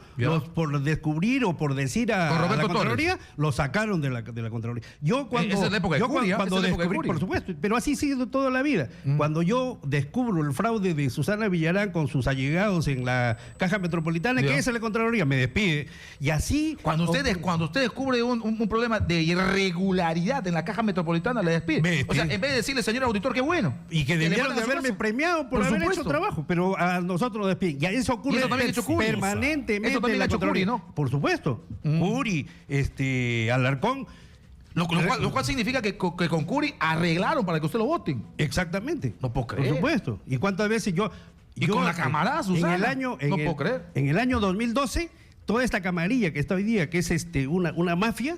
por descubrir o por decir a la Contraloría, los sacaron de la Contraloría. Esa es la época de Curi, cuando descubrí, por supuesto, pero así ha sido toda la vida. Cuando yo descubro el fraude de Susana Villarán con sus allegados en la Caja Metropolitana, ¿qué es la Contraloría? Me despide. Y así... Cuando usted descubre un problema de irregularidad en la Caja Metropolitana, le despide. O sea, en vez de decirle, señor auditor, qué bueno. Y que debieron de haberme premiado por haber hecho trabajo, pero a nosotros nos despiden. Y eso ocurre permanentemente. Eso también ha hecho Curi, ¿no? Por supuesto. Curi, Alarcón. Lo cual significa que con Curi arreglaron para que usted lo voten. Exactamente. No puedo creer. Por supuesto. ¿Y cuántas veces yo Y con la camarada, Susana. No puedo creer. En el año 2012, toda esta camarilla que está hoy día, que es una mafia,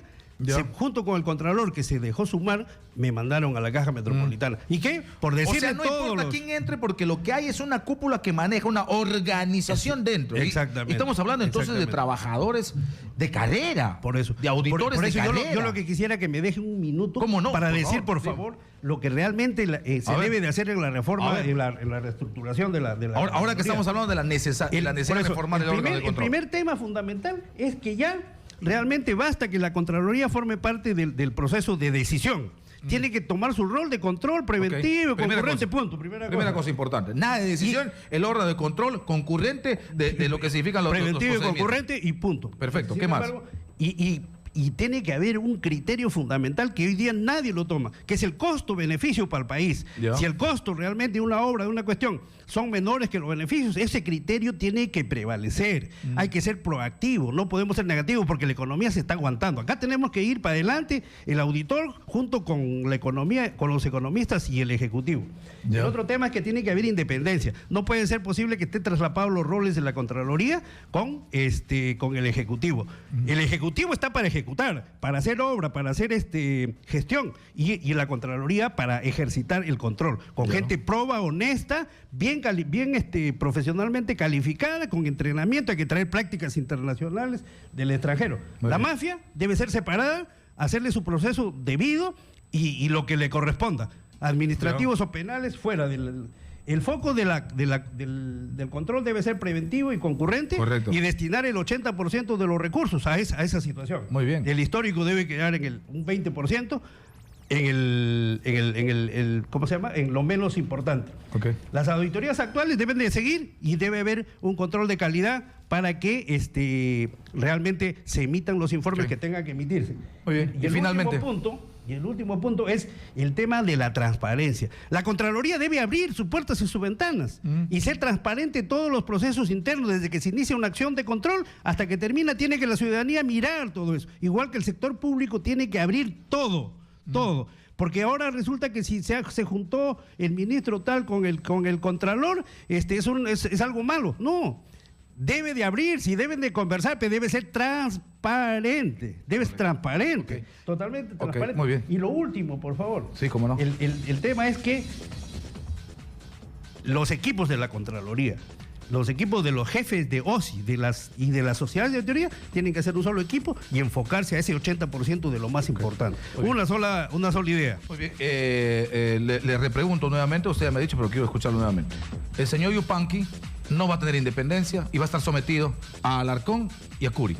junto con el Contralor que se dejó sumar, me mandaron a la Caja Metropolitana. ¿Y qué? Por decirle, o sea, no importa quién entre, porque lo que hay es una cúpula que maneja una organización dentro. Exactamente. Y estamos hablando entonces de trabajadores de carrera. Por eso. De auditores por eso de carrera. Yo lo que quisiera que me dejen un minuto para decir, por favor, lo que realmente se debe de hacer en la reforma, en la reestructuración de la ahora que estamos hablando de la necesidad de reformar el órgano de control. El primer tema fundamental es que ya realmente basta que la Contraloría forme parte del proceso de decisión. Tiene que tomar su rol de control preventivo, concurrente, punto. Primera cosa importante. Nada de decisión, el órgano de control concurrente de lo que significan los preventivo y concurrente y punto. Perfecto. ¿Qué más? Y tiene que haber un criterio fundamental que hoy día nadie lo toma, que es el costo-beneficio para el país. Si el costo realmente de una obra, de una cuestión, son menores que los beneficios, ese criterio tiene que prevalecer. Hay que ser proactivo, no podemos ser negativos porque la economía se está aguantando. Acá tenemos que ir para adelante el auditor junto con la economía, con los economistas y el ejecutivo. El otro tema es que tiene que haber independencia. No puede ser posible que esté traslapados los roles de la Contraloría con el ejecutivo. El ejecutivo está para ejecutar, para hacer obra, para hacer gestión, y la Contraloría para ejercitar el control, con gente proba, honesta, bien profesionalmente calificada, con entrenamiento. Hay que traer prácticas internacionales del extranjero. La mafia debe ser separada, hacerle su proceso debido y lo que le corresponda, administrativos o penales, fuera del... El foco del control debe ser preventivo y concurrente. Correcto. Y destinar el 80% de los recursos a esa situación. Muy bien. El histórico debe quedar en un 20% ¿cómo se llama? En lo menos importante. Las auditorías actuales deben de seguir y debe haber un control de calidad para que realmente se emitan los informes que tengan que emitirse. Muy bien. Y finalmente... el último punto es el tema de la transparencia. La Contraloría debe abrir sus puertas y sus ventanas y ser transparente en todos los procesos internos, desde que se inicia una acción de control hasta que termina. Tiene que la ciudadanía mirar todo eso. Igual que el sector público tiene que abrir todo. Porque ahora resulta que si se juntó el ministro tal con el Contralor, es algo malo. No. Debe de abrirse y deben de conversar, pero debe ser transparente. Debe ser transparente. Totalmente transparente. Muy bien. Y lo último, por favor. Sí, cómo no. El tema es que los equipos de la Contraloría, los equipos de los jefes de OSI y de las sociedades de auditoría tienen que hacer un solo equipo y enfocarse a ese 80% de lo más importante. Una sola idea. Muy bien. Le repregunto nuevamente, usted me ha dicho, pero quiero escucharlo nuevamente. El señor Yupanqui no va a tener independencia y va a estar sometido a Alarcón y a Curi.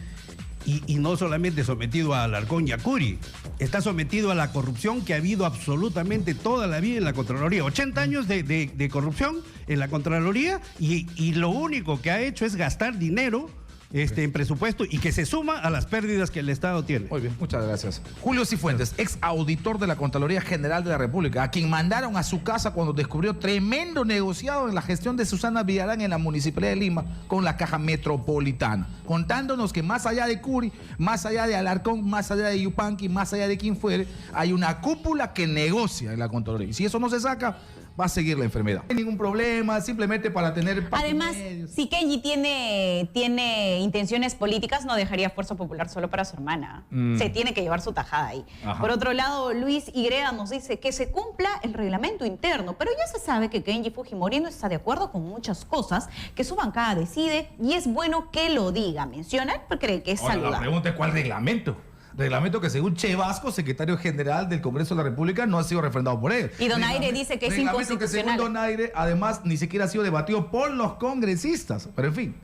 Y no solamente sometido a Alarcón y a Curi, está sometido a la corrupción que ha habido absolutamente toda la vida en la Contraloría. 80 años de corrupción en la Contraloría y lo único que ha hecho es gastar dinero en presupuesto y que se suma a las pérdidas que el Estado tiene. Muy bien, muchas gracias. Julio Cifuentes, ex auditor de la Contraloría General de la República, a quien mandaron a su casa cuando descubrió tremendo negociado en la gestión de Susana Villarán en la Municipalidad de Lima con la Caja Metropolitana, contándonos que más allá de Curi, más allá de Alarcón, más allá de Yupanqui, más allá de quien fuere, hay una cúpula que negocia en la Contraloría. Y si eso no se saca, va a seguir la enfermedad. No hay ningún problema, simplemente para tener... Además, si Kenji tiene intenciones políticas, no dejaría Fuerza Popular solo para su hermana. Se tiene que llevar su tajada ahí. Ajá. Por otro lado, Luis Igreda nos dice que se cumpla el reglamento interno, pero ya se sabe que Kenji Fujimori no está de acuerdo con muchas cosas que su bancada decide y es bueno que lo diga. Menciona porque cree que es saludable. La pregunta es ¿cuál reglamento? Reglamento que según Che Vasco, secretario general del Congreso de la República, no ha sido refrendado por él. Y Donaire dice que es inconstitucional. Que según Donaire, además, ni siquiera ha sido debatido por los congresistas. Pero en fin.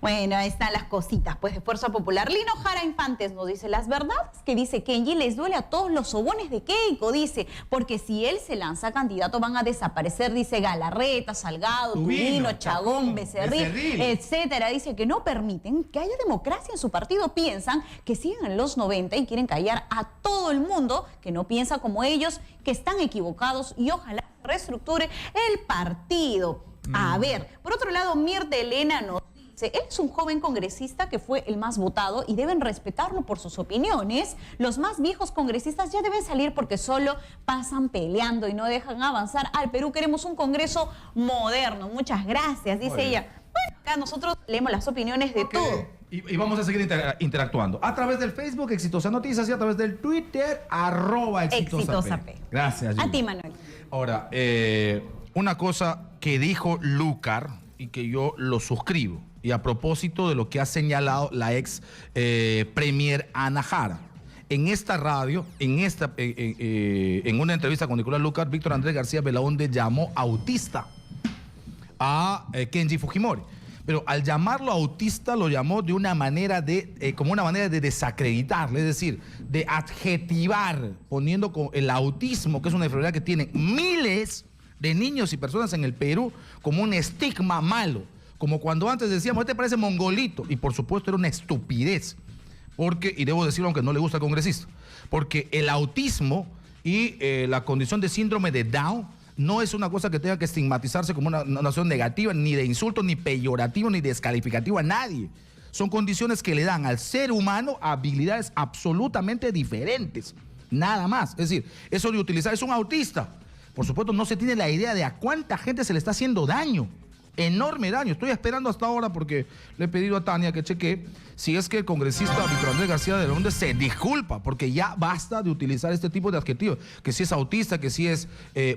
Bueno, ahí están las cositas, pues, de Fuerza Popular. Lino Jara Infantes nos dice, las verdades que dice Kenji les duele a todos los sobones de Keiko, dice, porque si él se lanza candidato van a desaparecer, dice Galarreta, Salgado, Tubino, Chagón, Becerril, etcétera. Dice que no permiten que haya democracia en su partido, piensan que siguen en los 90 y quieren callar a todo el mundo que no piensa como ellos, que están equivocados y ojalá reestructure el partido. A ver, por otro lado, Mirta Elena nos Él es un joven congresista que fue el más votado y deben respetarlo por sus opiniones. Los más viejos congresistas ya deben salir porque solo pasan peleando y no dejan avanzar al Perú. Queremos un Congreso moderno. Muchas gracias, dice ella. Bueno, acá nosotros leemos las opiniones de todo. Y vamos a seguir interactuando a través del Facebook Exitosa Noticias y a través del Twitter @ExitosaP. Gracias, Gina. A ti, Manuel. Ahora, una cosa que dijo Lucar y que yo lo suscribo, y a propósito de lo que ha señalado la ex premier Ana Jara. En esta radio, en una entrevista con Nicolás Lucar, Víctor Andrés García Belaúnde llamó autista a Kenji Fujimori. Pero al llamarlo autista lo llamó de una manera como una manera de desacreditarle, es decir, de adjetivar, poniendo el autismo, que es una enfermedad que tienen miles de niños y personas en el Perú, como un estigma malo. Como cuando antes decíamos, este parece mongolito. Y por supuesto era una estupidez. Porque, y debo decirlo aunque no le gusta al congresista, porque el autismo y la condición de síndrome de Down no es una cosa que tenga que estigmatizarse como una noción negativa, ni de insulto, ni peyorativo, ni descalificativo a nadie. Son condiciones que le dan al ser humano habilidades absolutamente diferentes. Nada más. Es decir, eso de utilizar, es un autista. Por supuesto, no se tiene la idea de a cuánta gente se le está haciendo daño. Enorme daño. Estoy esperando hasta ahora porque le he pedido a Tania que chequee si es que el congresista Víctor Andrés García Belaúnde se disculpa, porque ya basta de utilizar este tipo de adjetivos, que si es autista, que si es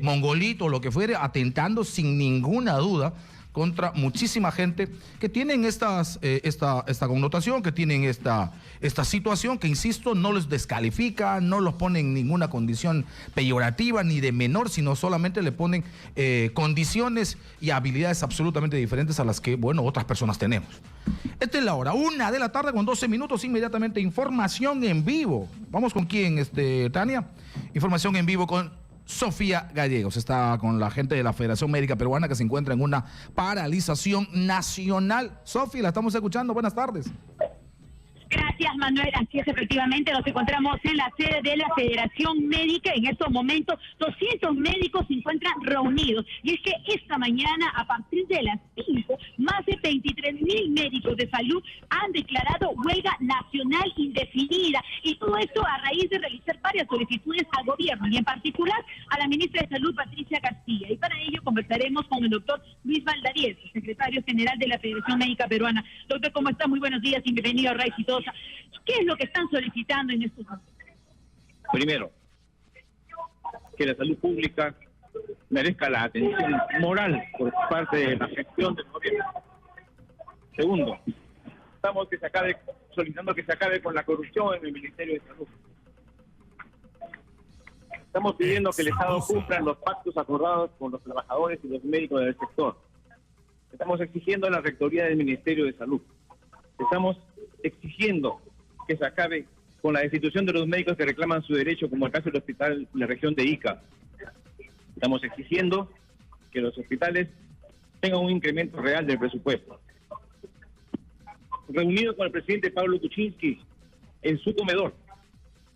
mongolito o lo que fuere, atentando sin ninguna duda contra muchísima gente que tienen esta connotación, que tienen esta situación, que insisto, no les descalifica, no los pone en ninguna condición peyorativa ni de menor, sino solamente le ponen condiciones y habilidades absolutamente diferentes a las que, bueno, otras personas tenemos. Esta es la hora, 1:12 p.m, inmediatamente información en vivo. ¿Vamos con quién, Tania? Información en vivo con Sofía Gallegos. Está con la gente de la Federación Médica Peruana que se encuentra en una paralización nacional. Sofía, la estamos escuchando. Buenas tardes. Gracias, Manuel. Así es, efectivamente, nos encontramos en la sede de la Federación Médica. En estos momentos, 200 médicos se encuentran reunidos. Y es que esta mañana, a partir de las 5, más de 23.000 médicos de salud han declarado huelga nacional indefinida. Y todo esto a raíz de realizar varias solicitudes al gobierno, y en particular a la ministra de Salud, Patricia Castilla. Y para ello conversaremos con el doctor Luis Valdariez, secretario general de la Federación Médica Peruana. Doctor, ¿cómo está? Muy buenos días y bienvenido a Raíz Exitosa. ¿Qué es lo que están solicitando en estos momentos? Primero, que la salud pública merezca la atención moral por parte de la gestión del gobierno. Segundo, estamos solicitando que se acabe con la corrupción en el Ministerio de Salud. Estamos pidiendo que el Estado cumpla los pactos acordados con los trabajadores y los médicos del sector. Estamos exigiendo la rectoría del Ministerio de Salud. Estamos exigiendo que se acabe con la destitución de los médicos que reclaman su derecho, como el caso del hospital de la región de Ica. Estamos exigiendo que los hospitales tengan un incremento real del presupuesto. Reunido con el presidente Pablo Kuczynski en su comedor,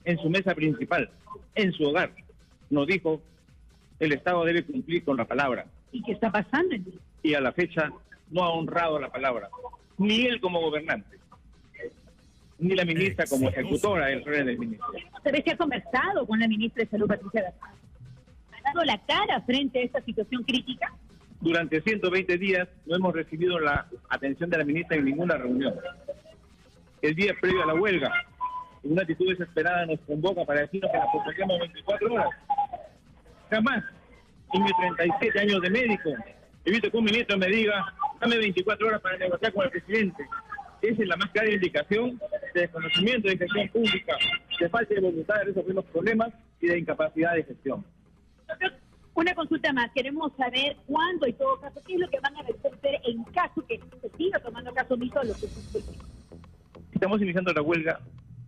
en su mesa principal, en su hogar, nos dijo: el Estado debe cumplir con la palabra. ¿Y qué está pasando? Y a la fecha no ha honrado la palabra, ni él como gobernante, ni la ministra como ejecutora del orden del ministerio. ¿Usted se ha conversado con la ministra de Salud, Patricia Castilla? ¿Ha dado la cara frente a esta situación crítica? Durante 120 días no hemos recibido la atención de la ministra en ninguna reunión. El día previo a la huelga, en una actitud desesperada, nos convoca para decirnos que la posterguemos 24 horas. Jamás, en mis 37 años de médico, he visto que un ministro me diga: dame 24 horas para negociar con el presidente. Esa es la más clara indicación de desconocimiento de gestión pública, de falta de voluntad de resolver los problemas y de incapacidad de gestión. Una consulta más. Queremos saber cuándo, y todo caso, qué es lo que van a resolver en caso que se siga tomando caso omiso a lo que sucede. Estamos iniciando la huelga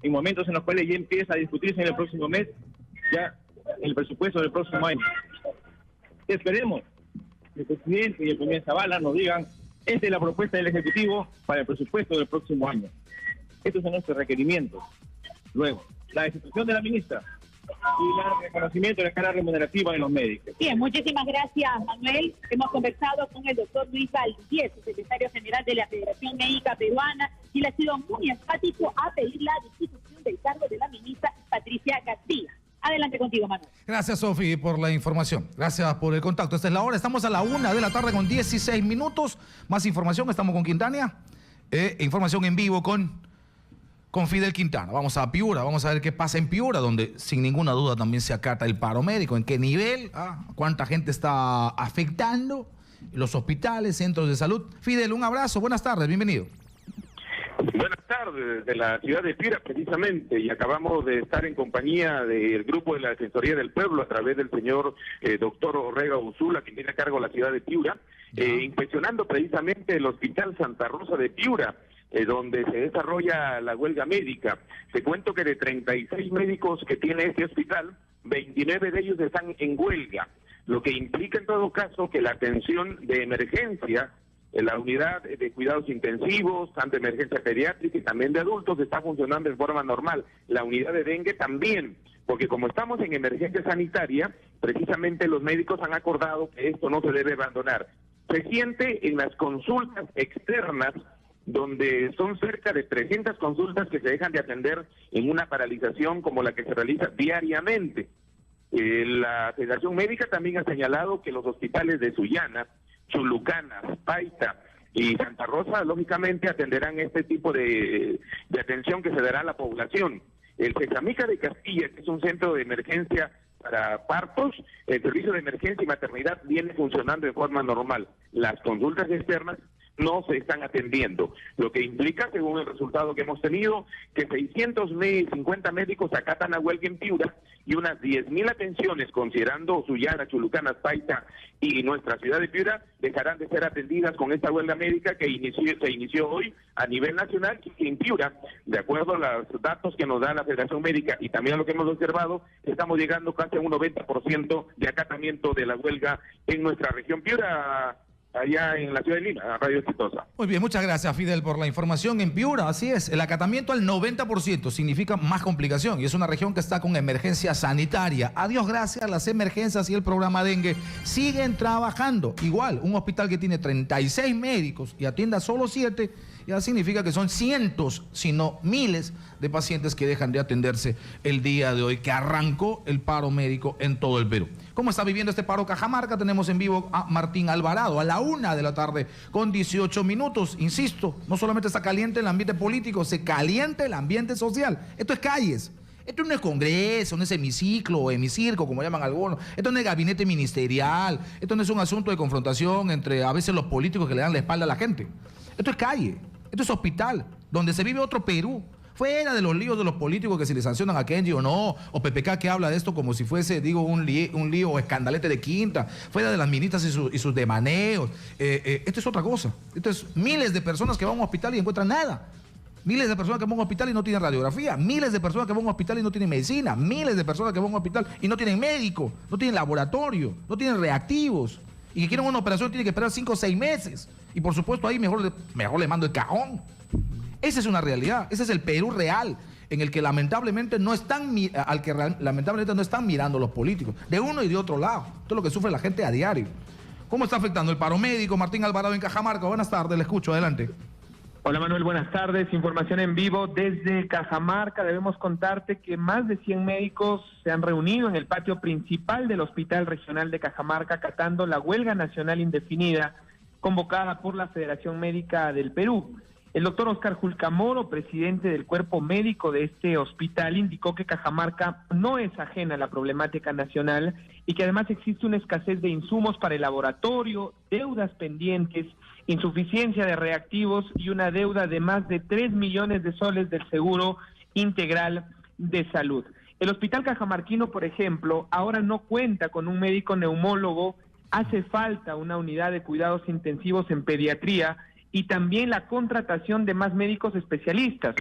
en momentos en los cuales ya empieza a discutirse en el próximo mes ya el presupuesto del próximo año. Esperemos que el presidente y el primer Zavala nos digan: esta es la propuesta del Ejecutivo para el presupuesto del próximo año. Estos son nuestros requerimientos. Luego, la destitución de la ministra. y el reconocimiento de la escala remunerativa de los médicos. Bien, muchísimas gracias, Manuel. Hemos conversado con el doctor Luis Valdés, secretario general de la Federación Médica Peruana, y él ha sido muy enfático a pedir la destitución del cargo de la ministra Patricia Castilla. Adelante contigo, Manuel. Gracias, Sofi, por la información. Gracias por el contacto. Esta es la hora. Estamos a la 1 de la tarde con 16 minutos. Más información. Estamos con Quintana. Información en vivo con Fidel Quintana. Vamos a Piura. Vamos a ver qué pasa en Piura, donde sin ninguna duda también se acata el paro médico. En qué nivel, cuánta gente está afectando, los hospitales, centros de salud. Fidel, un abrazo. Buenas tardes. Bienvenido. Buenas tardes, desde la ciudad de Piura precisamente, y acabamos de estar en compañía del grupo de la Defensoría del Pueblo a través del señor doctor Orrega Ursula, quien tiene a cargo la ciudad de Piura, inspeccionando precisamente el Hospital Santa Rosa de Piura, donde se desarrolla la huelga médica. Te cuento que de 36 médicos que tiene este hospital, 29 de ellos están en huelga, lo que implica en todo caso que la atención de emergencia, la unidad de cuidados intensivos, tanto de emergencia pediátrica y también de adultos, está funcionando en forma normal. La unidad de dengue también, porque como estamos en emergencia sanitaria, precisamente los médicos han acordado que esto no se debe abandonar. Se siente en las consultas externas, donde son cerca de 300 consultas que se dejan de atender en una paralización como la que se realiza diariamente. La Federación Médica también ha señalado que los hospitales de Sullana, Chulucanas, Paita y Santa Rosa, lógicamente atenderán este tipo de atención que se dará a la población. El Cesamica de Castilla, que es un centro de emergencia para partos, el servicio de emergencia y maternidad viene funcionando de forma normal. Las consultas externas no se están atendiendo, lo que implica, según el resultado que hemos tenido, que 650 médicos acatan a huelga en Piura y unas 10.000 atenciones, considerando Sullana, Chulucanas, Paita y nuestra ciudad de Piura, dejarán de ser atendidas con esta huelga médica que se inició hoy a nivel nacional, y en Piura, de acuerdo a los datos que nos da la Federación Médica y también a lo que hemos observado, estamos llegando casi a un 90% de acatamiento de la huelga en nuestra región Piura, allá en la ciudad de Lima, Radio Exitosa. Muy bien, muchas gracias, Fidel, por la información. En Piura, así es, el acatamiento al 90% significa más complicación y es una región que está con emergencia sanitaria. A Dios gracias, las emergencias y el programa dengue siguen trabajando. Igual, un hospital que tiene 36 médicos y atienda solo 7, ya significa que son cientos, si no miles de pacientes que dejan de atenderse el día de hoy, que arrancó el paro médico en todo el Perú. ¿Cómo está viviendo este paro Cajamarca? Tenemos en vivo a Martín Alvarado a la 1 de la tarde con 18 minutos. Insisto, no solamente está caliente el ambiente político, se calienta el ambiente social. Esto es calles. Esto no es congreso, no es hemiciclo o hemicirco, como llaman algunos. Esto no es gabinete ministerial. Esto no es un asunto de confrontación entre a veces los políticos que le dan la espalda a la gente. Esto es calle. Esto es hospital, donde se vive otro Perú. Fuera de los líos de los políticos que si le sancionan a Kenji o no, o PPK que habla de esto como si fuese, digo, un lío o escandalete de quinta, fuera de las ministras y sus demaneos. Esto es otra cosa. Esto es miles de personas que van a un hospital y encuentran nada. Miles de personas que van a un hospital y no tienen radiografía. Miles de personas que van a un hospital y no tienen medicina. Miles de personas que van a un hospital y no tienen médico, no tienen laboratorio, no tienen reactivos. Y que quieren una operación tienen que esperar 5 o 6 meses. Y por supuesto ahí mejor le mando el cajón. Esa es una realidad, ese es el Perú real, en el que lamentablemente no están mirando los políticos, de uno y de otro lado. Esto es lo que sufre la gente a diario. ¿Cómo está afectando el paro médico? Martín Alvarado en Cajamarca. Buenas tardes, le escucho, adelante. Hola Manuel, buenas tardes. Información en vivo desde Cajamarca. Debemos contarte que más de 100 médicos se han reunido en el patio principal del Hospital Regional de Cajamarca acatando la huelga nacional indefinida convocada por la Federación Médica del Perú. El doctor Oscar Julcamoro, presidente del cuerpo médico de este hospital, indicó que Cajamarca no es ajena a la problemática nacional y que además existe una escasez de insumos para el laboratorio, deudas pendientes, insuficiencia de reactivos y una deuda de más de 3 millones de soles del Seguro Integral de Salud. El hospital cajamarquino, por ejemplo, ahora no cuenta con un médico neumólogo, hace falta una unidad de cuidados intensivos en pediatría y también la contratación de más médicos especialistas.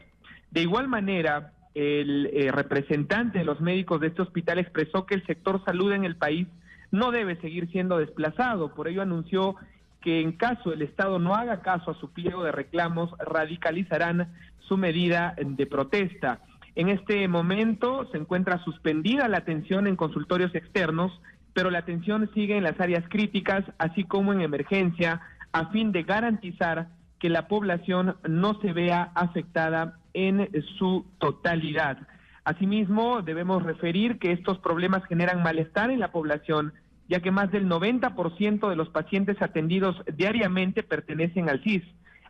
De igual manera, el representante de los médicos de este hospital expresó que el sector salud en el país no debe seguir siendo desplazado. Por ello anunció que en caso el Estado no haga caso a su pliego de reclamos, radicalizarán su medida de protesta. En este momento se encuentra suspendida la atención en consultorios externos, pero la atención sigue en las áreas críticas, así como en emergencia, a fin de garantizar que la población no se vea afectada en su totalidad. Asimismo, debemos referir que estos problemas generan malestar en la población, ya que más del 90% de los pacientes atendidos diariamente pertenecen al CIS.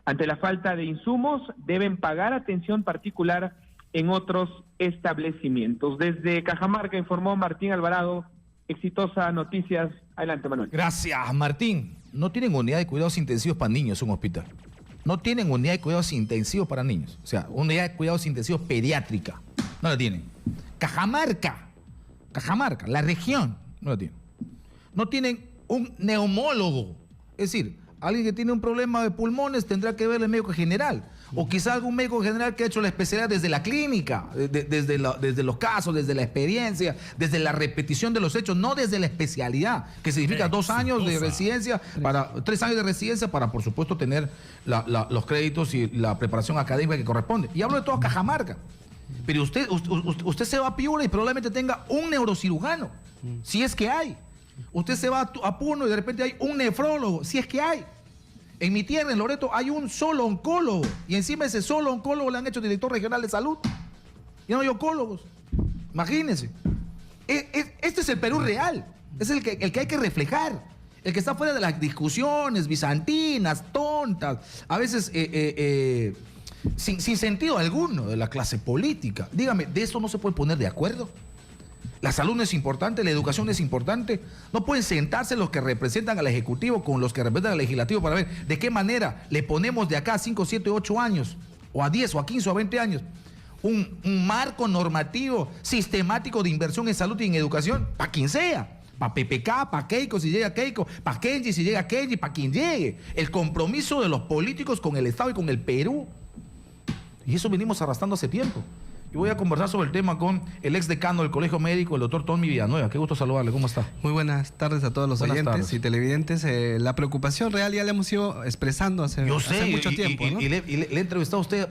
Ante la falta de insumos, deben pagar atención particular en otros establecimientos. Desde Cajamarca informó Martín Alvarado, Exitosa Noticias. Adelante, Manuel. Gracias, Martín. No tienen unidad de cuidados intensivos para niños en un hospital. No tienen unidad de cuidados intensivos para niños. O sea, unidad de cuidados intensivos pediátrica. No la tienen. Cajamarca, la región, no la tienen. No tienen un neumólogo. Es decir, alguien que tiene un problema de pulmones tendrá que ver el médico general. O quizá algún médico general que ha hecho la especialidad desde la clínica, desde los casos, desde la experiencia, desde la repetición de los hechos, no desde la especialidad, que significa 2 años de residencia, 3 años de residencia para, por supuesto, tener los créditos y la preparación académica que corresponde. Y hablo de toda Cajamarca. Pero usted se va a Piura y probablemente tenga un neurocirujano, si es que hay. Usted se va a Puno y de repente hay un nefrólogo, si es que hay. En mi tierra, en Loreto, hay un solo oncólogo. Y encima ese solo oncólogo le han hecho director regional de salud. Y no hay oncólogos. Imagínense. Este es el Perú real. Es el que hay que reflejar. El que está fuera de las discusiones bizantinas, tontas, a veces sin sentido alguno de la clase política. Dígame, ¿de esto no se puede poner de acuerdo? La salud no es importante, la educación no es importante. No pueden sentarse los que representan al Ejecutivo con los que representan al Legislativo para ver de qué manera le ponemos de acá a 5, 7, 8 años, o a 10, o a 15, o a 20 años, un marco normativo sistemático de inversión en salud y en educación, para quien sea. Para PPK, para Keiko si llega Keiko, para Kenji si llega Kenji, para quien llegue. El compromiso de los políticos con el Estado y con el Perú. Y eso venimos arrastrando hace tiempo. Y voy a conversar sobre el tema con el ex decano del Colegio Médico, el doctor Tommy Villanueva. Qué gusto saludarle, ¿cómo está? Muy buenas tardes a todos los oyentes y televidentes. La preocupación real ya la hemos ido expresando hace mucho tiempo. ¿No? Le he entrevistado a usted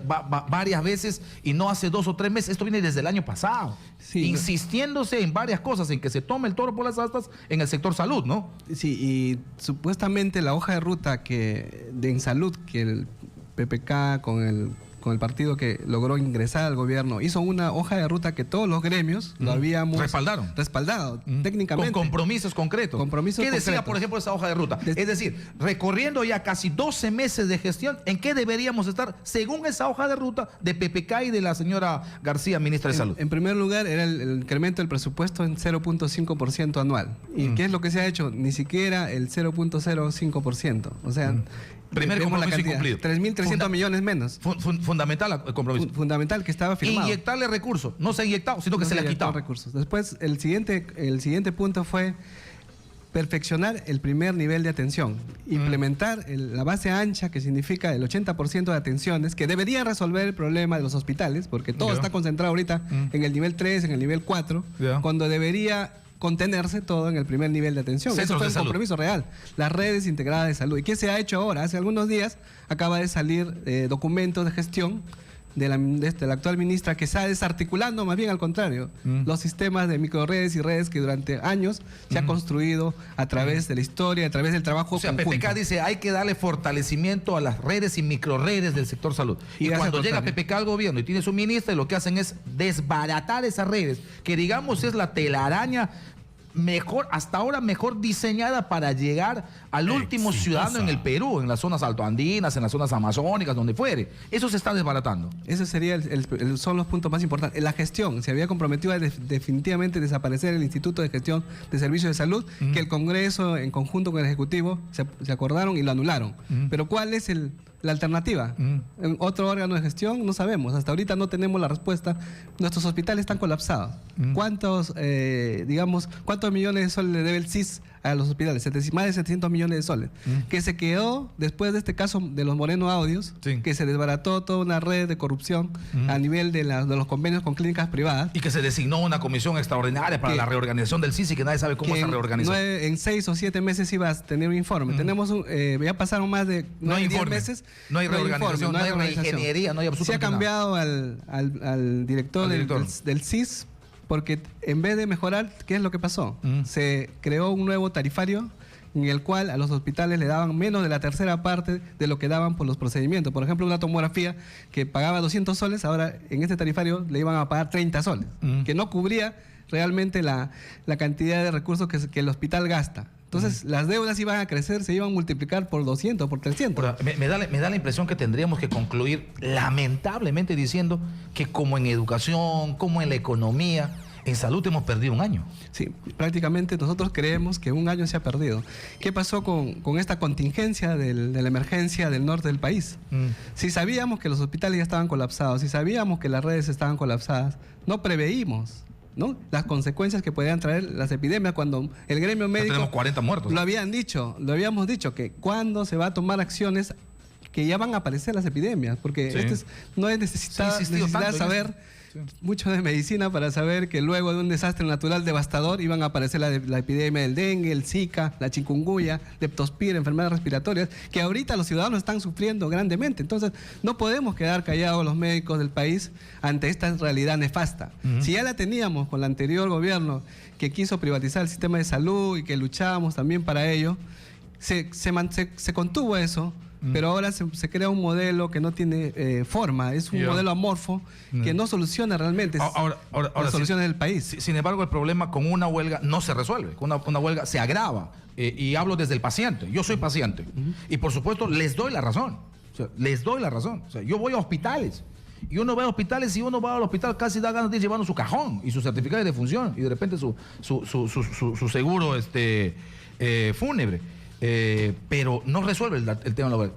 varias veces y no hace 2 o 3 meses. Esto viene desde el año pasado. Sí, insistiéndose en varias cosas, en que se tome el toro por las astas en el sector salud, ¿no? Sí, y supuestamente la hoja de ruta en salud que el PPK con el partido que logró ingresar al gobierno, hizo una hoja de ruta que todos los gremios lo habíamos respaldado técnicamente. Con compromisos concretos. ¿Qué decía, por ejemplo, esa hoja de ruta? Es decir, recorriendo ya casi 12 meses de gestión, ¿en qué deberíamos estar según esa hoja de ruta de PPK y de la señora García, ministra de Salud? En primer lugar, era el incremento del presupuesto en 0.5% anual. ¿Y qué es lo que se ha hecho? Ni siquiera el 0.05%. O sea... Primer compromiso incumplido. 3.300 millones menos. Fundamental el compromiso. Fundamental que estaba firmado. Inyectarle recursos. No se ha inyectado, sino que se le ha quitado recursos. Después, el siguiente punto fue perfeccionar el primer nivel de atención. Implementar la base ancha, que significa el 80% de atenciones, que debería resolver el problema de los hospitales, porque todo está concentrado ahorita en el nivel 3, en el nivel 4, cuando debería contenerse todo en el primer nivel de atención. Eso fue un compromiso real. Las redes integradas de salud. ¿Y qué se ha hecho ahora? Hace algunos días acaba de salir documentos de gestión de la actual ministra, que está desarticulando, más bien al contrario, los sistemas de microredes y redes que durante años se ha construido a través de la historia, a través del trabajo conjunto. PPK dice, hay que darle fortalecimiento a las redes y microredes del sector salud. Y cuando llega PPK al gobierno y tiene su ministra, lo que hacen es desbaratar esas redes, que digamos es la telaraña hasta ahora mejor diseñada para llegar al último ciudadano en el Perú, en las zonas altoandinas, en las zonas amazónicas, donde fuere. Eso se está desbaratando. Ese sería son los puntos más importantes. La gestión, se había comprometido a definitivamente desaparecer el Instituto de Gestión de Servicios de Salud, que el Congreso, en conjunto con el Ejecutivo, se acordaron y lo anularon. Pero ¿cuál es la alternativa? ¿En otro órgano de gestión? No sabemos. Hasta ahorita no tenemos la respuesta. Nuestros hospitales están colapsados. ¿Cuántos millones de soles le debe el CIS a los hospitales, más de 700 millones de soles, que se quedó después de este caso de los Moreno Audios, que se desbarató toda una red de corrupción a nivel de los convenios con clínicas privadas. Y que se designó una comisión extraordinaria para la reorganización del CIS y que nadie sabe cómo se reorganizó. En 6 o 7 meses iba a tener un informe. Tenemos ya pasaron más de 10 meses. No hay reorganización, no hay reingeniería, no hay absolutamente Se ha cambiado al director del CIS, porque en vez de mejorar, ¿qué es lo que pasó? Se creó un nuevo tarifario en el cual a los hospitales le daban menos de la tercera parte de lo que daban por los procedimientos. Por ejemplo, una tomografía que pagaba 200 soles, ahora en este tarifario le iban a pagar 30 soles, que no cubría realmente la cantidad de recursos que el hospital gasta. Entonces, las deudas iban a crecer, se iban a multiplicar por 200, por 300. Me da la impresión que tendríamos que concluir, lamentablemente, diciendo que como en educación, como en la economía, en salud hemos perdido un año. Sí, prácticamente nosotros creemos que un año se ha perdido. ¿Qué pasó con esta contingencia de la emergencia del norte del país? Si sabíamos que los hospitales ya estaban colapsados, si sabíamos que las redes estaban colapsadas, no preveímos, ¿no?, las consecuencias que podían traer las epidemias cuando el gremio médico... Tenemos 40 muertos. Lo habíamos dicho, que cuando se va a tomar acciones que ya van a aparecer las epidemias, porque no es necesidad saber mucho de medicina para saber que luego de un desastre natural devastador iban a aparecer la epidemia del dengue, el Zika, la chikungunya, leptospira, enfermedades respiratorias, que ahorita los ciudadanos están sufriendo grandemente. Entonces, no podemos quedar callados los médicos del país ante esta realidad nefasta. Si ya la teníamos con el anterior gobierno, que quiso privatizar el sistema de salud y que luchábamos también para ello, se contuvo eso. Pero ahora se crea un modelo que no tiene forma, es un modelo amorfo que no soluciona realmente las soluciones del país. Sin embargo, el problema con una huelga no se resuelve, con una huelga se agrava. Y hablo desde el paciente, yo soy paciente. Y por supuesto les doy la razón, les doy la razón. O sea, yo voy a hospitales y uno va a hospitales y uno va al hospital casi da ganas de ir llevando su cajón y su certificado de defunción y de repente su seguro fúnebre. Pero no resuelve el tema laboral.